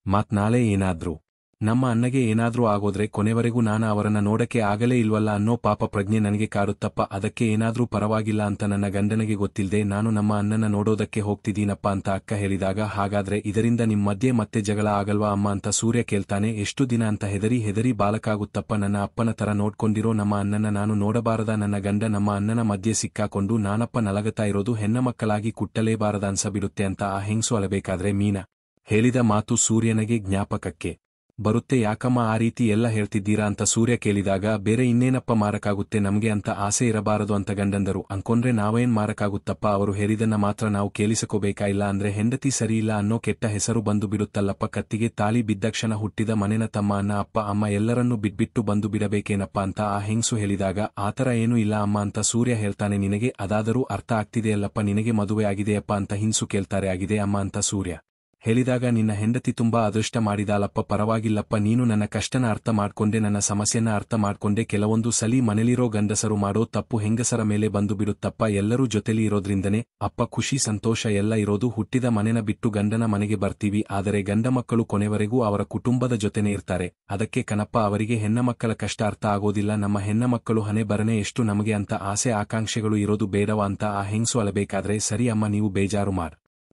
ಮಾತ್ ನಾಳೆ ಏನಾದ್ರು ನಮ್ಮ ಅಣ್ಣಗೆ ಏನಾದ್ರೂ ಆಗೋದ್ರೆ ಕೊನೆವರೆಗೂ ನಾನು ಅವರನ್ನ ನೋಡಕ್ಕೆ ಆಗಲೇ ಇಲ್ವಲ್ಲ ಅನ್ನೋ ಪಾಪ ಪ್ರಜ್ಞೆ ನನಗೆ ಕಾಡುತ್ತಪ್ಪ. ಅದಕ್ಕೆ ಏನಾದ್ರೂ ಪರವಾಗಿಲ್ಲ ಅಂತ ನನ್ನ ಗಂಡನಿಗೆ ಗೊತ್ತಿಲ್ಲದೆ ನಾನು ನಮ್ಮ ಅಣ್ಣನ ನೋಡೋದಕ್ಕೆ ಹೋಗ್ತಿದ್ದೀನಪ್ಪ ಅಂತ ಅಕ್ಕ ಹೇಳಿದಾಗ, ಹಾಗಾದ್ರೆ ಇದರಿಂದ ನಿಮ್ ಮಧ್ಯೆ ಮತ್ತೆ ಜಗಳ ಆಗಲ್ವಾ ಅಮ್ಮ ಅಂತ ಸೂರ್ಯ ಕೇಳ್ತಾನೆ. ಎಷ್ಟು ದಿನ ಅಂತ ಹೆದರಿ ಬಾಲಕಾಗುತ್ತಪ್ಪ. ನನ್ನ ಅಪ್ಪನ ತರ ನೋಡ್ಕೊಂಡಿರೋ ನಮ್ಮ ಅಣ್ಣನ ನಾನು ನೋಡಬಾರದ? ನನ್ನ ಗಂಡ ನಮ್ಮ ಅಣ್ಣನ ಮಧ್ಯೆ ಸಿಕ್ಕಾಕೊಂಡು ನಾನಪ್ಪ ನಲಗತಾ ಇರೋದು ಹೆಣ್ಣಮಕ್ಕಳಾಗಿ ಕುಟ್ಟಲೇಬಾರದ ಅನ್ಸಬಿಡುತ್ತೆ ಅಂತ ಆ ಹೆಂಗ್ಸು ಅಳಬೇಕಾದ್ರೆ ಮೀನಾ ಹೇಳಿದ ಮಾತು ಸೂರ್ಯನಿಗೆ ಜ್ಞಾಪಕಕ್ಕೆ ಬರುತ್ತೆ. ಯಾಕಮ್ಮ ಆ ರೀತಿ ಎಲ್ಲ ಹೇಳ್ತಿದ್ದೀರಾ ಅಂತ ಸೂರ್ಯ ಕೇಳಿದಾಗ, ಬೇರೆ ಇನ್ನೇನಪ್ಪ ಮಾರಕಾಗುತ್ತೆ ನಮ್ಗೆ ಅಂತ ಆಸೆ ಇರಬಾರದು ಅಂತ ಗಂಡಂದರು ಅನ್ಕೊಂಡ್ರೆ ನಾವೇನ್ ಮಾರಕಾಗುತ್ತಪ್ಪ, ಅವರು ಹೇಳಿದನ್ನ ಮಾತ್ರ ನಾವು ಕೇಳಿಸಕೋಬೇಕಾ? ಇಲ್ಲ ಅಂದ್ರೆ ಹೆಂಡತಿ ಸರಿಯಿಲ್ಲ ಅನ್ನೋ ಕೆಟ್ಟ ಹೆಸರು ಬಂದು ಬಿಡುತ್ತಲ್ಲಪ್ಪ. ಕತ್ತಿಗೆ ತಾಳಿ ಬಿದ್ದಕ್ಷಣ ಹುಟ್ಟಿದ ಮನೆನ ತಮ್ಮ ಅಣ್ಣ ಅಪ್ಪ ಅಮ್ಮ ಎಲ್ಲರನ್ನೂ ಬಿಟ್ಬಿಟ್ಟು ಬಂದು ಬಿಡಬೇಕೇನಪ್ಪ ಅಂತ ಆ ಹೆಂಗ್ಸು ಹೇಳಿದಾಗ, ಆತರ ಏನೂ ಇಲ್ಲ ಅಮ್ಮ ಅಂತ ಸೂರ್ಯ ಹೇಳ್ತಾನೆ. ನಿನಗೆ ಅದಾದರೂ ಅರ್ಥ ಆಗ್ತಿದೆಯಲ್ಲಪ್ಪ, ನಿನಗೆ ಮದುವೆ ಆಗಿದೆಯಪ್ಪ ಅಂತ ಹಿಂಸು ಕೇಳ್ತಾರೆ. ಆಗಿದೆ ಅಮ್ಮ ಅಂತ ಸೂರ್ಯ ಹೇಳಿದಾಗ, ನಿನ್ನ ಹೆಂಡತಿ ತುಂಬಾ ಅದೃಷ್ಟ ಮಾಡಿದಾಲಪ್ಪ, ಪರವಾಗಿಲ್ಲಪ್ಪ, ನೀನು ನನ್ನ ಕಷ್ಟನ ಅರ್ಥ ಮಾಡ್ಕೊಂಡೆ, ನನ್ನ ಸಮಸ್ಯೆನ ಅರ್ಥ ಮಾಡ್ಕೊಂಡೆ. ಕೆಲವೊಂದು ಸಲಿ ಮನೆಲಿರೋ ಗಂಡಸರು ಮಾಡೋ ತಪ್ಪು ಹೆಂಗಸರ ಮೇಲೆ ಬಂದು ಬಿಡುತ್ತಪ್ಪ. ಎಲ್ಲರೂ ಜೊತೆಲಿ ಇರೋದ್ರಿಂದನೇ ಅಪ್ಪ ಖುಷಿ ಸಂತೋಷ ಎಲ್ಲ ಇರೋದು. ಹುಟ್ಟಿದ ಮನೆನ ಬಿಟ್ಟು ಗಂಡನ ಮನೆಗೆ ಬರ್ತೀವಿ, ಆದರೆ ಗಂಡ ಮಕ್ಕಳು ಕೊನೆವರೆಗೂ ಅವರ ಕುಟುಂಬದ ಜೊತೆನೇ ಇರ್ತಾರೆ. ಅದಕ್ಕೆ ಕಣಪ್ಪ ಅವರಿಗೆ ಹೆಣ್ಣಮಕ್ಕಳ ಕಷ್ಟ ಅರ್ಥ ಆಗೋದಿಲ್ಲ. ನಮ್ಮ ಹೆಣ್ಣಮಕ್ಕಳು ಹಣೆ ಬರನೆ ಎಷ್ಟು ನಮಗೆ ಅಂತ ಆಸೆ ಆಕಾಂಕ್ಷೆಗಳು ಇರೋದು ಬೇಡವಾ ಅಂತ ಆ ಹೆಂಗ್ಸು ಅಲಬೇಕಾದ್ರೆ, ಸರಿ ಅಮ್ಮ ನೀವು ಬೇಜಾರು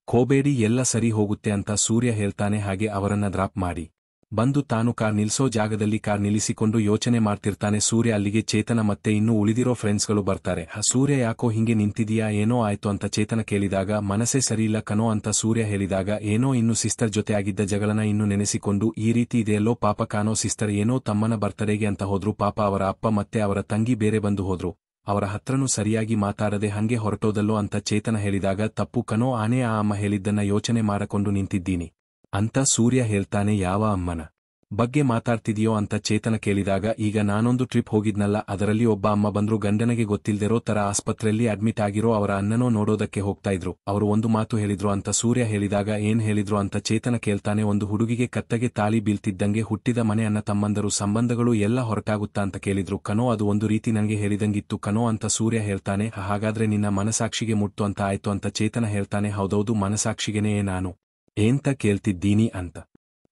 ಕೋಬೇಡಿ, ಎಲ್ಲ ಸರಿ ಹೋಗುತ್ತೆ ಅಂತ ಸೂರ್ಯ ಹೇಳ್ತಾನೆ. ಹಾಗೆ ಅವರನ್ನ ಡ್ರಾಪ್ ಮಾಡಿ ಬಂದು ತಾನು ಕಾರ್ ನಿಲ್ಸೋ ಜಾಗದಲ್ಲಿ ಕಾರ್ ನಿಲ್ಲಿಸಿಕೊಂಡು ಯೋಚನೆ ಮಾಡ್ತಿರ್ತಾನೆ. ಸೂರ್ಯ ಅಲ್ಲಿಗೆ ಚೇತನ ಮತ್ತೆ ಇನ್ನೂ ಉಳಿದಿರೋ ಫ್ರೆಂಡ್ಸ್ಗಳು ಬರ್ತಾರೆ. ಸೂರ್ಯ ಯಾಕೋ ಹಿಂಗೆ ನಿಂತಿದೀಯಾ, ಏನೋ ಆಯ್ತು ಅಂತ ಚೇತನ ಕೇಳಿದಾಗ, ಮನಸ್ಸೇ ಸರಿಯಿಲ್ಲ ಕಣೋ ಅಂತ ಸೂರ್ಯ ಹೇಳಿದಾಗ, ಏನೋ ಇನ್ನು ಸಿಸ್ಟರ್ ಜೊತೆ ಆಗಿದ್ದ ಜಗಳನ ಇನ್ನು ನೆನೆಸಿಕೊಂಡು ಈ ರೀತಿ ಇದೆಯಲ್ಲೋ ಪಾಪ ಕಾಣೋ. ಸಿಸ್ಟರ್ ಏನೋ ತಮ್ಮನ ಬರ್ತಡೆಗೆ ಅಂತ ಹೋದ್ರು, ಪಾಪ ಅವರ ಅಪ್ಪ ಮತ್ತೆ ಅವರ ತಂಗಿ ಬೇರೆ ಬಂದು ಹೋದ್ರು, ಅವರ ಹತ್ರನೂ ಸರಿಯಾಗಿ ಮಾತಾಡದೆ ಹಂಗೆ ಹೊರಟೋದಲ್ಲೋ ಅಂತ ಚೇತನ ಹೇಳಿದಾಗ, ತಪ್ಪು ಕನೋ ಆನೆ, ಆ ಅಮ್ಮ ಹೇಳಿದ್ದನ್ನ ಯೋಚನೆ ಮಾಡಕೊಂಡು ನಿಂತಿದ್ದೀನಿ ಅಂತ ಸೂರ್ಯ ಹೇಳ್ತಾನೆ. ಯಾವ ಅಮ್ಮನ ಬಗ್ಗೆ ಮಾತಾಡ್ತಿದೆಯೋ ಅಂತ ಚೇತನ ಕೇಳಿದಾಗ, ಈಗ ನಾನೊಂದು ಟ್ರಿಪ್ ಹೋಗಿದ್ನಲ್ಲ, ಅದರಲ್ಲಿ ಒಬ್ಬ ಅಮ್ಮ ಬಂದ್ರು, ಗಂಡನಿಗೆ ಗೊತ್ತಿಲ್ದಿರೋ ತರ ಆಸ್ಪತ್ರೆಯಲ್ಲಿ ಅಡ್ಮಿಟ್ ಆಗಿರೋ ಅವರ ಅಣ್ಣನೋ ನೋಡೋದಕ್ಕೆ ಹೋಗ್ತಾ ಇದ್ರು. ಅವರು ಒಂದು ಮಾತು ಹೇಳಿದ್ರು ಅಂತ ಸೂರ್ಯ ಹೇಳಿದಾಗ, ಏನ್ ಹೇಳಿದ್ರು ಅಂತ ಚೇತನ ಕೇಳ್ತಾನೆ. ಒಂದು ಹುಡುಗಿಗೆ ಕತ್ತಗೆ ತಾಳಿ ಬೀಳ್ತಿದ್ದಂಗೆ ಹುಟ್ಟಿದ ಮನೆ ಅಣ್ಣ ತಮ್ಮಂದರು ಸಂಬಂಧಗಳು ಎಲ್ಲ ಹೊರಟಾಗುತ್ತಾ ಅಂತ ಕೇಳಿದ್ರು ಕನೋ. ಅದು ಒಂದು ರೀತಿ ನನಗೆ ಹೇಳಿದಂಗಿತ್ತು ಕನೋ ಅಂತ ಸೂರ್ಯ ಹೇಳ್ತಾನೆ. ಹಾಗಾದ್ರೆ ನಿನ್ನ ಮನಸಾಕ್ಷಿಗೆ ಮುಟ್ಟು ಅಂತ ಆಯ್ತು ಅಂತ ಚೇತನ ಹೇಳ್ತಾನೆ. ಹೌದೌದು, ಮನಸಾಕ್ಷಿಗೆನೇ ನಾನು ಏಂತ ಕೇಳ್ತಿದ್ದೀನಿ ಅಂತ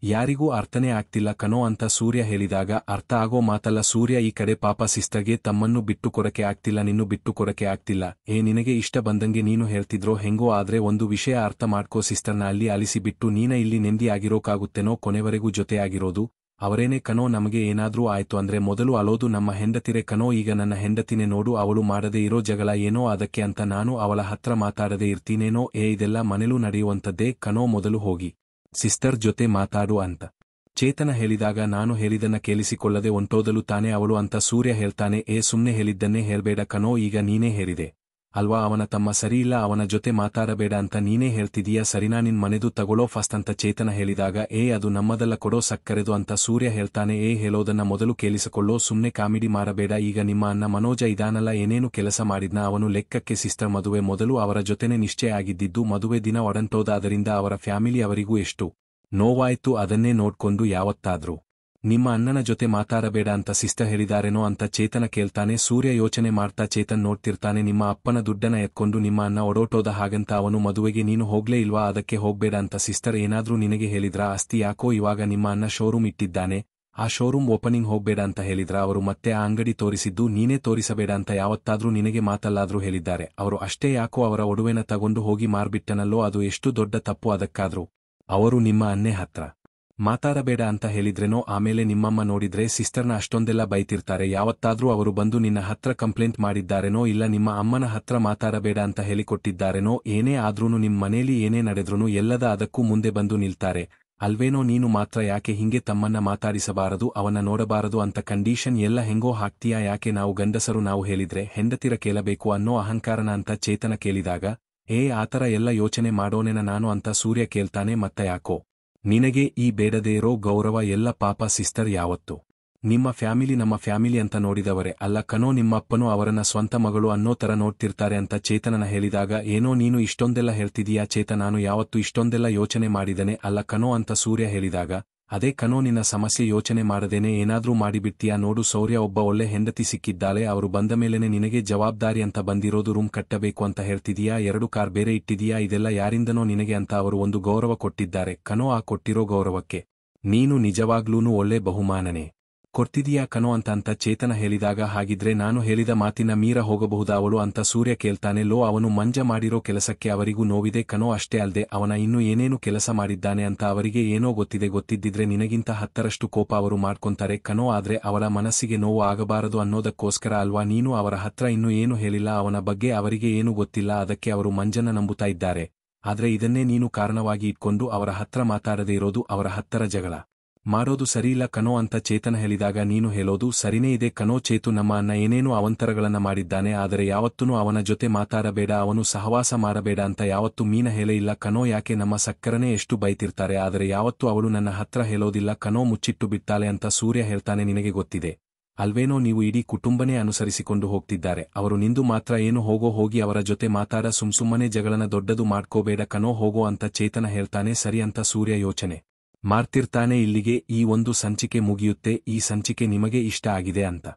ಯಾರಿಗೂ ಅರ್ಥನೇ ಆಗ್ತಿಲ್ಲ ಕಣೋ ಅಂತ ಸೂರ್ಯ ಹೇಳಿದಾಗ ಅರ್ಥ ಆಗೋ ಮಾತಲ್ಲ ಸೂರ್ಯ ಈ ಕಡೆ ಪಾಪ ಸಿಸ್ಟರ್ಗೆ ತಮ್ಮನ್ನು ಬಿಟ್ಟು ಕೊರಕೆ ಆಗ್ತಿಲ್ಲ ನಿನ್ನು ಬಿಟ್ಟು ಕೊರಕೆ ಆಗ್ತಿಲ್ಲ ನಿನಗೆ ಇಷ್ಟ ಬಂದಂಗೆ ನೀನು ಹೇಳ್ತಿದ್ರೋ ಹೆಂಗೋ ಆದ್ರೆ ಒಂದು ವಿಷಯ ಅರ್ಥ ಮಾಡ್ಕೋ ಸಿಸ್ಟರ್ನ ಅಲ್ಲಿ ಅಲಿಸಿ ಬಿಟ್ಟು ನೀನ ಇಲ್ಲಿ ನೆಮ್ಮದಿ ಆಗಿರೋಕಾಗುತ್ತೇನೋ ಕೊನೆವರೆಗೂ ಜೊತೆಯಾಗಿರೋದು ಅವರೇನೇ ಕಣೋ ನಮಗೆ ಏನಾದ್ರೂ ಆಯ್ತು ಅಂದ್ರೆ ಮೊದಲು ಅಲೋದು ನಮ್ಮ ಹೆಂಡತಿರೆ ಕಣೋ ಈಗ ನನ್ನ ಹೆಂಡತಿನೇ ನೋಡು ಅವಳು ಮಾಡದೇ ಇರೋ ಜಗಳ ಏನೋ ಅದಕ್ಕೆ ಅಂತ ನಾನು ಅವಳ ಹತ್ರ ಮಾತಾಡದೇ ಇರ್ತೀನೇನೋ ಇದೆಲ್ಲ ಮನೇಲೂ ನಡೆಯುವಂಥದ್ದೇ ಕಣೋ ಮೊದಲು ಹೋಗಿ ಸಿಸ್ಟರ್ ಜೊತೆ ಮಾತಾಡು ಅಂತ ಚೇತನ ಹೇಳಿದಾಗ ನಾನು ಹೇಳಿದನ್ನ ಕೇಳಿಸಿಕೊಳ್ಳದೆ ಒಂಟೋದಲು ತಾನೇ ಅವಳು ಅಂತ ಸೂರ್ಯ ಹೇಳ್ತಾನೆ ಸುಮ್ನೆ ಹೇಳಿದ್ದನ್ನೇ ಹೇಳ್ಬೇಡ ಕಣೋ ಈಗ ನೀನೇ ಹೇಳಿದೆ ಅಲ್ವಾ ಅವನ ತಮ್ಮ ಸರಿಯಿಲ್ಲ ಅವನ ಜೊತೆ ಮಾತಾಡಬೇಡ ಅಂತ ನೀನೇ ಹೇಳ್ತಿದೀಯಾ ಸರಿನಾ ನಿನ್ ಮನೆದು ತಗೊಳ್ಳೋ ಫಸ್ಟ್ ಅಂತ ಚೇತನ ಹೇಳಿದಾಗ ಅದು ನಮ್ಮದಲ್ಲ ಕೊಡೋ ಸಕ್ಕರೆದು ಅಂತ ಸೂರ್ಯ ಹೇಳ್ತಾನೆ ಹೇಳೋದನ್ನ ಮೊದಲು ಕೇಳಿಸಿಕೊಳ್ಳೋ ಸುಮ್ನೆ ಕಾಮಿಡಿ ಮಾಡಬೇಡ ಈಗ ನಿಮ್ಮ ಅಣ್ಣ ಮನೋಜ ಇದಾನಲ್ಲ ಏನೇನು ಕೆಲಸ ಮಾಡಿದ್ನ ಅವನು ಲೆಕ್ಕಕ್ಕೆ ಸಿಸ್ಟರ್ ಮದುವೆ ಮೊದಲು ಅವರ ಜೊತೆನೆ ನಿಶ್ಚಯ ಆಗಿದ್ದಿದ್ದು ಮದುವೆ ದಿನ ಒಡಂಟೋದಾದರಿಂದ ಅವರ ಫ್ಯಾಮಿಲಿ ಅವರಿಗೂ ಎಷ್ಟು ನೋವಾಯ್ತು ಅದನ್ನೇ ನೋಡ್ಕೊಂಡು ಯಾವತ್ತಾದ್ರೂ ನಿಮ್ಮ ಅಣ್ಣನ ಜೊತೆ ಮಾತಾಡಬೇಡ ಅಂತ ಸಿಸ್ಟರ್ ಹೇಳಿದಾರೇನೋ ಅಂತ ಚೇತನ ಕೇಳ್ತಾನೆ ಸೂರ್ಯ ಯೋಚನೆ ಮಾಡ್ತಾ ಚೇತನ್ ನೋಡ್ತಿರ್ತಾನೆ ನಿಮ್ಮ ಅಪ್ಪನ ದುಡ್ಡನ್ನ ಎತ್ಕೊಂಡು ನಿಮ್ಮ ಅಣ್ಣ ಒಡೋಟೋದ ಹಾಗಂತ ಅವನು ಮದುವೆಗೆ ನೀನು ಹೋಗ್ಲೇ ಇಲ್ವಾ ಅದಕ್ಕೆ ಹೋಗ್ಬೇಡ ಅಂತ ಸಿಸ್ಟರ್ ಏನಾದ್ರೂ ನಿನಗೆ ಹೇಳಿದ್ರಾ ಅಸ್ತಿ ಯಾಕೋ ಇವಾಗ ನಿಮ್ಮ ಅಣ್ಣ ಶೋರೂಮ್ ಇಟ್ಟಿದ್ದಾನೆ ಆ ಶೋರೂಮ್ ಓಪನಿಂಗ್ ಹೋಗ್ಬೇಡ ಅಂತ ಹೇಳಿದ್ರ ಅವರು ಮತ್ತೆ ಆ ಅಂಗಡಿ ತೋರಿಸಿದ್ದು ನೀನೇ ತೋರಿಸಬೇಡ ಅಂತ ಯಾವತ್ತಾದ್ರೂ ನಿನಗೆ ಮಾತಲ್ಲಾದ್ರೂ ಹೇಳಿದ್ದಾರೆ ಅವರು ಅಷ್ಟೇ ಯಾಕೋ ಅವರ ಒಡವೆನ ತಗೊಂಡು ಹೋಗಿ ಮಾರ್ಬಿಟ್ಟನಲ್ಲೋ ಅದು ಎಷ್ಟು ದೊಡ್ಡ ತಪ್ಪು ಅದಕ್ಕಾದ್ರೂ ಅವರು ನಿಮ್ಮ ಅಣ್ಣೆ ಹತ್ರ ಮಾತಾಡಬೇಡ ಅಂತ ಹೇಳಿದ್ರೇನೋ ಆಮೇಲೆ ನಿಮ್ಮಮ್ಮ ನೋಡಿದ್ರೆ ಸಿಸ್ಟರ್ನ ಅಷ್ಟೊಂದೆಲ್ಲ ಬೈತಿರ್ತಾರೆ ಯಾವತ್ತಾದ್ರೂ ಅವರು ಬಂದು ನಿನ್ನ ಹತ್ರ ಕಂಪ್ಲೇಂಟ್ ಮಾಡಿದ್ದಾರೇನೋ ಇಲ್ಲ ನಿಮ್ಮ ಅಮ್ಮನ ಹತ್ರ ಮಾತಾಡಬೇಡ ಅಂತ ಹೇಳಿಕೊಟ್ಟಿದ್ದಾರೇನೋ ಏನೇ ಆದ್ರೂನು ನಿಮ್ ಮನೇಲಿ ಏನೇ ನಡೆದ್ರೂ ಎಲ್ಲದ ಅದಕ್ಕೂ ಮುಂದೆ ಬಂದು ನಿಲ್ತಾರೆ ಅಲ್ವೇನೋ ನೀನು ಮಾತ್ರ ಯಾಕೆ ಹಿಂಗೆ ತಮ್ಮನ್ನ ಮಾತಾಡಿಸಬಾರದು ಅವನ ನೋಡಬಾರದು ಅಂತ ಕಂಡೀಷನ್ ಎಲ್ಲ ಹೆಂಗೋ ಹಾಕ್ತೀಯಾ ಯಾಕೆ ನಾವು ಗಂಡಸರು ನಾವು ಹೇಳಿದ್ರೆ ಹೆಂಡತಿರ ಕೇಳಬೇಕು ಅನ್ನೋ ಅಹಂಕಾರನ ಅಂತ ಚೇತನ ಕೇಳಿದಾಗ ಆತರ ಎಲ್ಲ ಯೋಚನೆ ಮಾಡೋನೇನ ನಾನು ಅಂತ ಸೂರ್ಯ ಕೇಳ್ತಾನೆ ಮತ್ತೆ ಯಾಕೋ ನಿನಗೆ ಈ ಬೇಡದೇ ಇರೋ ಗೌರವ ಎಲ್ಲ ಪಾಪ ಸಿಸ್ಟರ್ ಯಾವತ್ತು ನಿಮ್ಮ ಫ್ಯಾಮಿಲಿ ನಮ್ಮ ಫ್ಯಾಮಿಲಿ ಅಂತ ನೋಡಿದವರೇ ಅಲ್ಲ ಕಣೋ ನಿಮ್ಮಪ್ಪನೂ ಅವರನ್ನ ಸ್ವಂತ ಮಗಳು ಅನ್ನೋ ತರ ನೋಡ್ತಿರ್ತಾರೆ ಅಂತ ಚೇತನನ ಹೇಳಿದಾಗ ಏನೋ ನೀನು ಇಷ್ಟೊಂದೆಲ್ಲ ಹೇಳ್ತಿದೀಯಾ ಚೇತ ನಾನು ಯಾವತ್ತು ಇಷ್ಟೊಂದೆಲ್ಲ ಯೋಚನೆ ಮಾಡಿದನೆ ಅಲ್ಲ ಕಣೋ ಅಂತ ಸೂರ್ಯ ಹೇಳಿದಾಗ ಅದೇ ಕಣೋ ನಿನ್ನ ಸಮಸ್ಯೆ ಯೋಚನೆ ಮಾಡದೇನೆ ಏನಾದ್ರೂ ಮಾಡಿಬಿಡ್ತೀಯಾ ನೋಡು ಸೌರ್ಯ ಒಬ್ಬ ಒಳ್ಳೆ ಹೆಂಡತಿ ಸಿಕ್ಕಿದ್ದಾಳೆ ಅವರು ಬಂದ ಮೇಲೆನೆ ನಿನಗೆ ಜವಾಬ್ದಾರಿ ಅಂತ ಬಂದಿರೋದು ರೂಮ್ ಕಟ್ಟಬೇಕು ಅಂತ ಹೇಳ್ತಿದೀಯಾ 2 ಕಾರ್ ಬೇರೆ ಇಟ್ಟಿದೀಯಾ ಇದೆಲ್ಲ ಯಾರಿಂದನೋ ನಿನಗೆ ಅಂತ ಅವರು ಒಂದು ಗೌರವ ಕೊಟ್ಟಿದ್ದಾರೆ ಕಣೋ ಆ ಕೊಟ್ಟಿರೋ ಗೌರವಕ್ಕೆ ನೀನು ನಿಜವಾಗ್ಲೂನು ಒಳ್ಳೆ ಬಹುಮಾನನೇ ಕೊಡ್ತಿದೀಯಾ ಕಣೋ ಅಂತ ಚೇತನ ಹೇಳಿದಾಗ ಹಾಗಿದ್ರೆ ನಾನು ಹೇಳಿದ ಮಾತಿನ ಮೀರ ಹೋಗಬಹುದಾ ಅವಳು ಅಂತ ಸೂರ್ಯ ಕೇಳ್ತಾನೆ ಲೋ ಅವನು ಮಂಜ ಮಾಡಿರೋ ಕೆಲಸಕ್ಕೆ ಅವರಿಗೂ ನೋವಿದೆ ಕಣೋ ಅಷ್ಟೇ ಅಲ್ದೆ ಅವನ ಇನ್ನೂ ಏನೇನು ಕೆಲಸ ಮಾಡಿದ್ದಾನೆ ಅಂತ ಅವರಿಗೆ ಏನೋ ಗೊತ್ತಿದ್ದಿದ್ರೆ ನಿನಗಿಂತ 10ರಷ್ಟು ಕೋಪ ಅವರು ಮಾಡ್ಕೊಂತಾರೆ ಕಣೋ ಆದ್ರೆ ಅವಳ ಮನಸ್ಸಿಗೆ ನೋವು ಆಗಬಾರದು ಅನ್ನೋದಕ್ಕೋಸ್ಕರ ಅಲ್ವಾ ನೀನು ಅವರ ಹತ್ರ ಇನ್ನೂ ಏನು ಹೇಳಿಲ್ಲ ಅವನ ಬಗ್ಗೆ ಅವರಿಗೆ ಏನೂ ಗೊತ್ತಿಲ್ಲ ಅದಕ್ಕೆ ಅವರು ಮಂಜನ ನಂಬುತ್ತಾ ಇದ್ದಾರೆ ಆದ್ರೆ ಇದನ್ನೇ ನೀನು ಕಾರಣವಾಗಿ ಇಟ್ಕೊಂಡು ಅವರ ಹತ್ರ ಮಾತಾಡದೇ ಇರೋದು ಅವರ ಹತ್ತರ ಜಗಳ ಮಾಡೋದು ಸರಿಯಿಲ್ಲ ಕಣೋ ಅಂತ ಚೇತನ ಹೇಳಿದಾಗ ನೀನು ಹೇಳೋದು ಸರಿನೇ ಇದೆ ಕಣೋ ಚೇತು ನಮ್ಮ ಅಣ್ಣ ಏನೇನೋ ಅವಂತರಗಳನ್ನ ಮಾಡಿದ್ದಾನೆ ಆದರೆ ಯಾವತ್ತೂ ಅವನ ಜೊತೆ ಮಾತಾಡಬೇಡ ಅವನು ಸಹವಾಸ ಮಾಡಬೇಡ ಅಂತ ಯಾವತ್ತೂ ಮೀನ ಹೇಳೇ ಇಲ್ಲ ಕಣೋ ಯಾಕೆ ನಮ್ಮ ಸಕ್ಕರನೇ ಎಷ್ಟು ಬೈತಿರ್ತಾರೆ ಆದರೆ ಯಾವತ್ತೂ ಅವಳು ನನ್ನ ಹತ್ರ ಹೇಳೋದಿಲ್ಲ ಕಣೋ ಮುಚ್ಚಿಟ್ಟು ಬಿಟ್ಟಾಳೆ ಅಂತ ಸೂರ್ಯ ಹೇಳ್ತಾನೆ ನಿನಗೆ ಗೊತ್ತಿದೆ ಅಲ್ವೇನೋ ನೀವು ಇಡೀ ಕುಟುಂಬನೇ ಅನುಸರಿಸಿಕೊಂಡು ಹೋಗ್ತಿದ್ದಾರೆ ಅವರು ನಿಂದು ಮಾತ್ರ ಏನು ಹೋಗಿ ಅವರ ಜೊತೆ ಮಾತಾಡ ಸುಮ್ಮನೆ ಜಗಳನ ದೊಡ್ಡದು ಮಾಡ್ಕೋಬೇಡ ಕಣೋ ಹೋಗೋ ಅಂತ ಚೇತನ ಹೇಳ್ತಾನೆ ಸರಿ ಅಂತ ಸೂರ್ಯ ಯೋಚನೆ ಮಾಡ್ತಿರ್ತಾನೆ ಇಲ್ಲಿಗೆ ಈ ಒಂದು ಸಂಚಿಕೆ ಮುಗಿಯುತ್ತೆ ಈ ಸಂಚಿಕೆ ನಿಮಗೆ ಇಷ್ಟ ಆಗಿದೆ ಅಂತ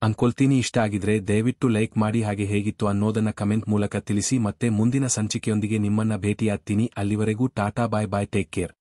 ಅನ್ಕೊಳ್ತೀನಿ ಇಷ್ಟ ಆಗಿದ್ರೆ ದಯವಿಟ್ಟು ಲೈಕ್ ಮಾಡಿ ಹಾಗೆ ಹೇಗಿತ್ತು ಅನ್ನೋದನ್ನ ಕಮೆಂಟ್ ಮೂಲಕ ತಿಳಿಸಿ ಮತ್ತೆ ಮುಂದಿನ ಸಂಚಿಕೆಯೊಂದಿಗೆ ನಿಮ್ಮನ್ನ ಭೇಟಿಯಾಗ್ತೀನಿ ಅಲ್ಲಿವರೆಗೂ ಟಾಟಾ ಬಾಯ್ ಟೇಕ್ ಕೇರ್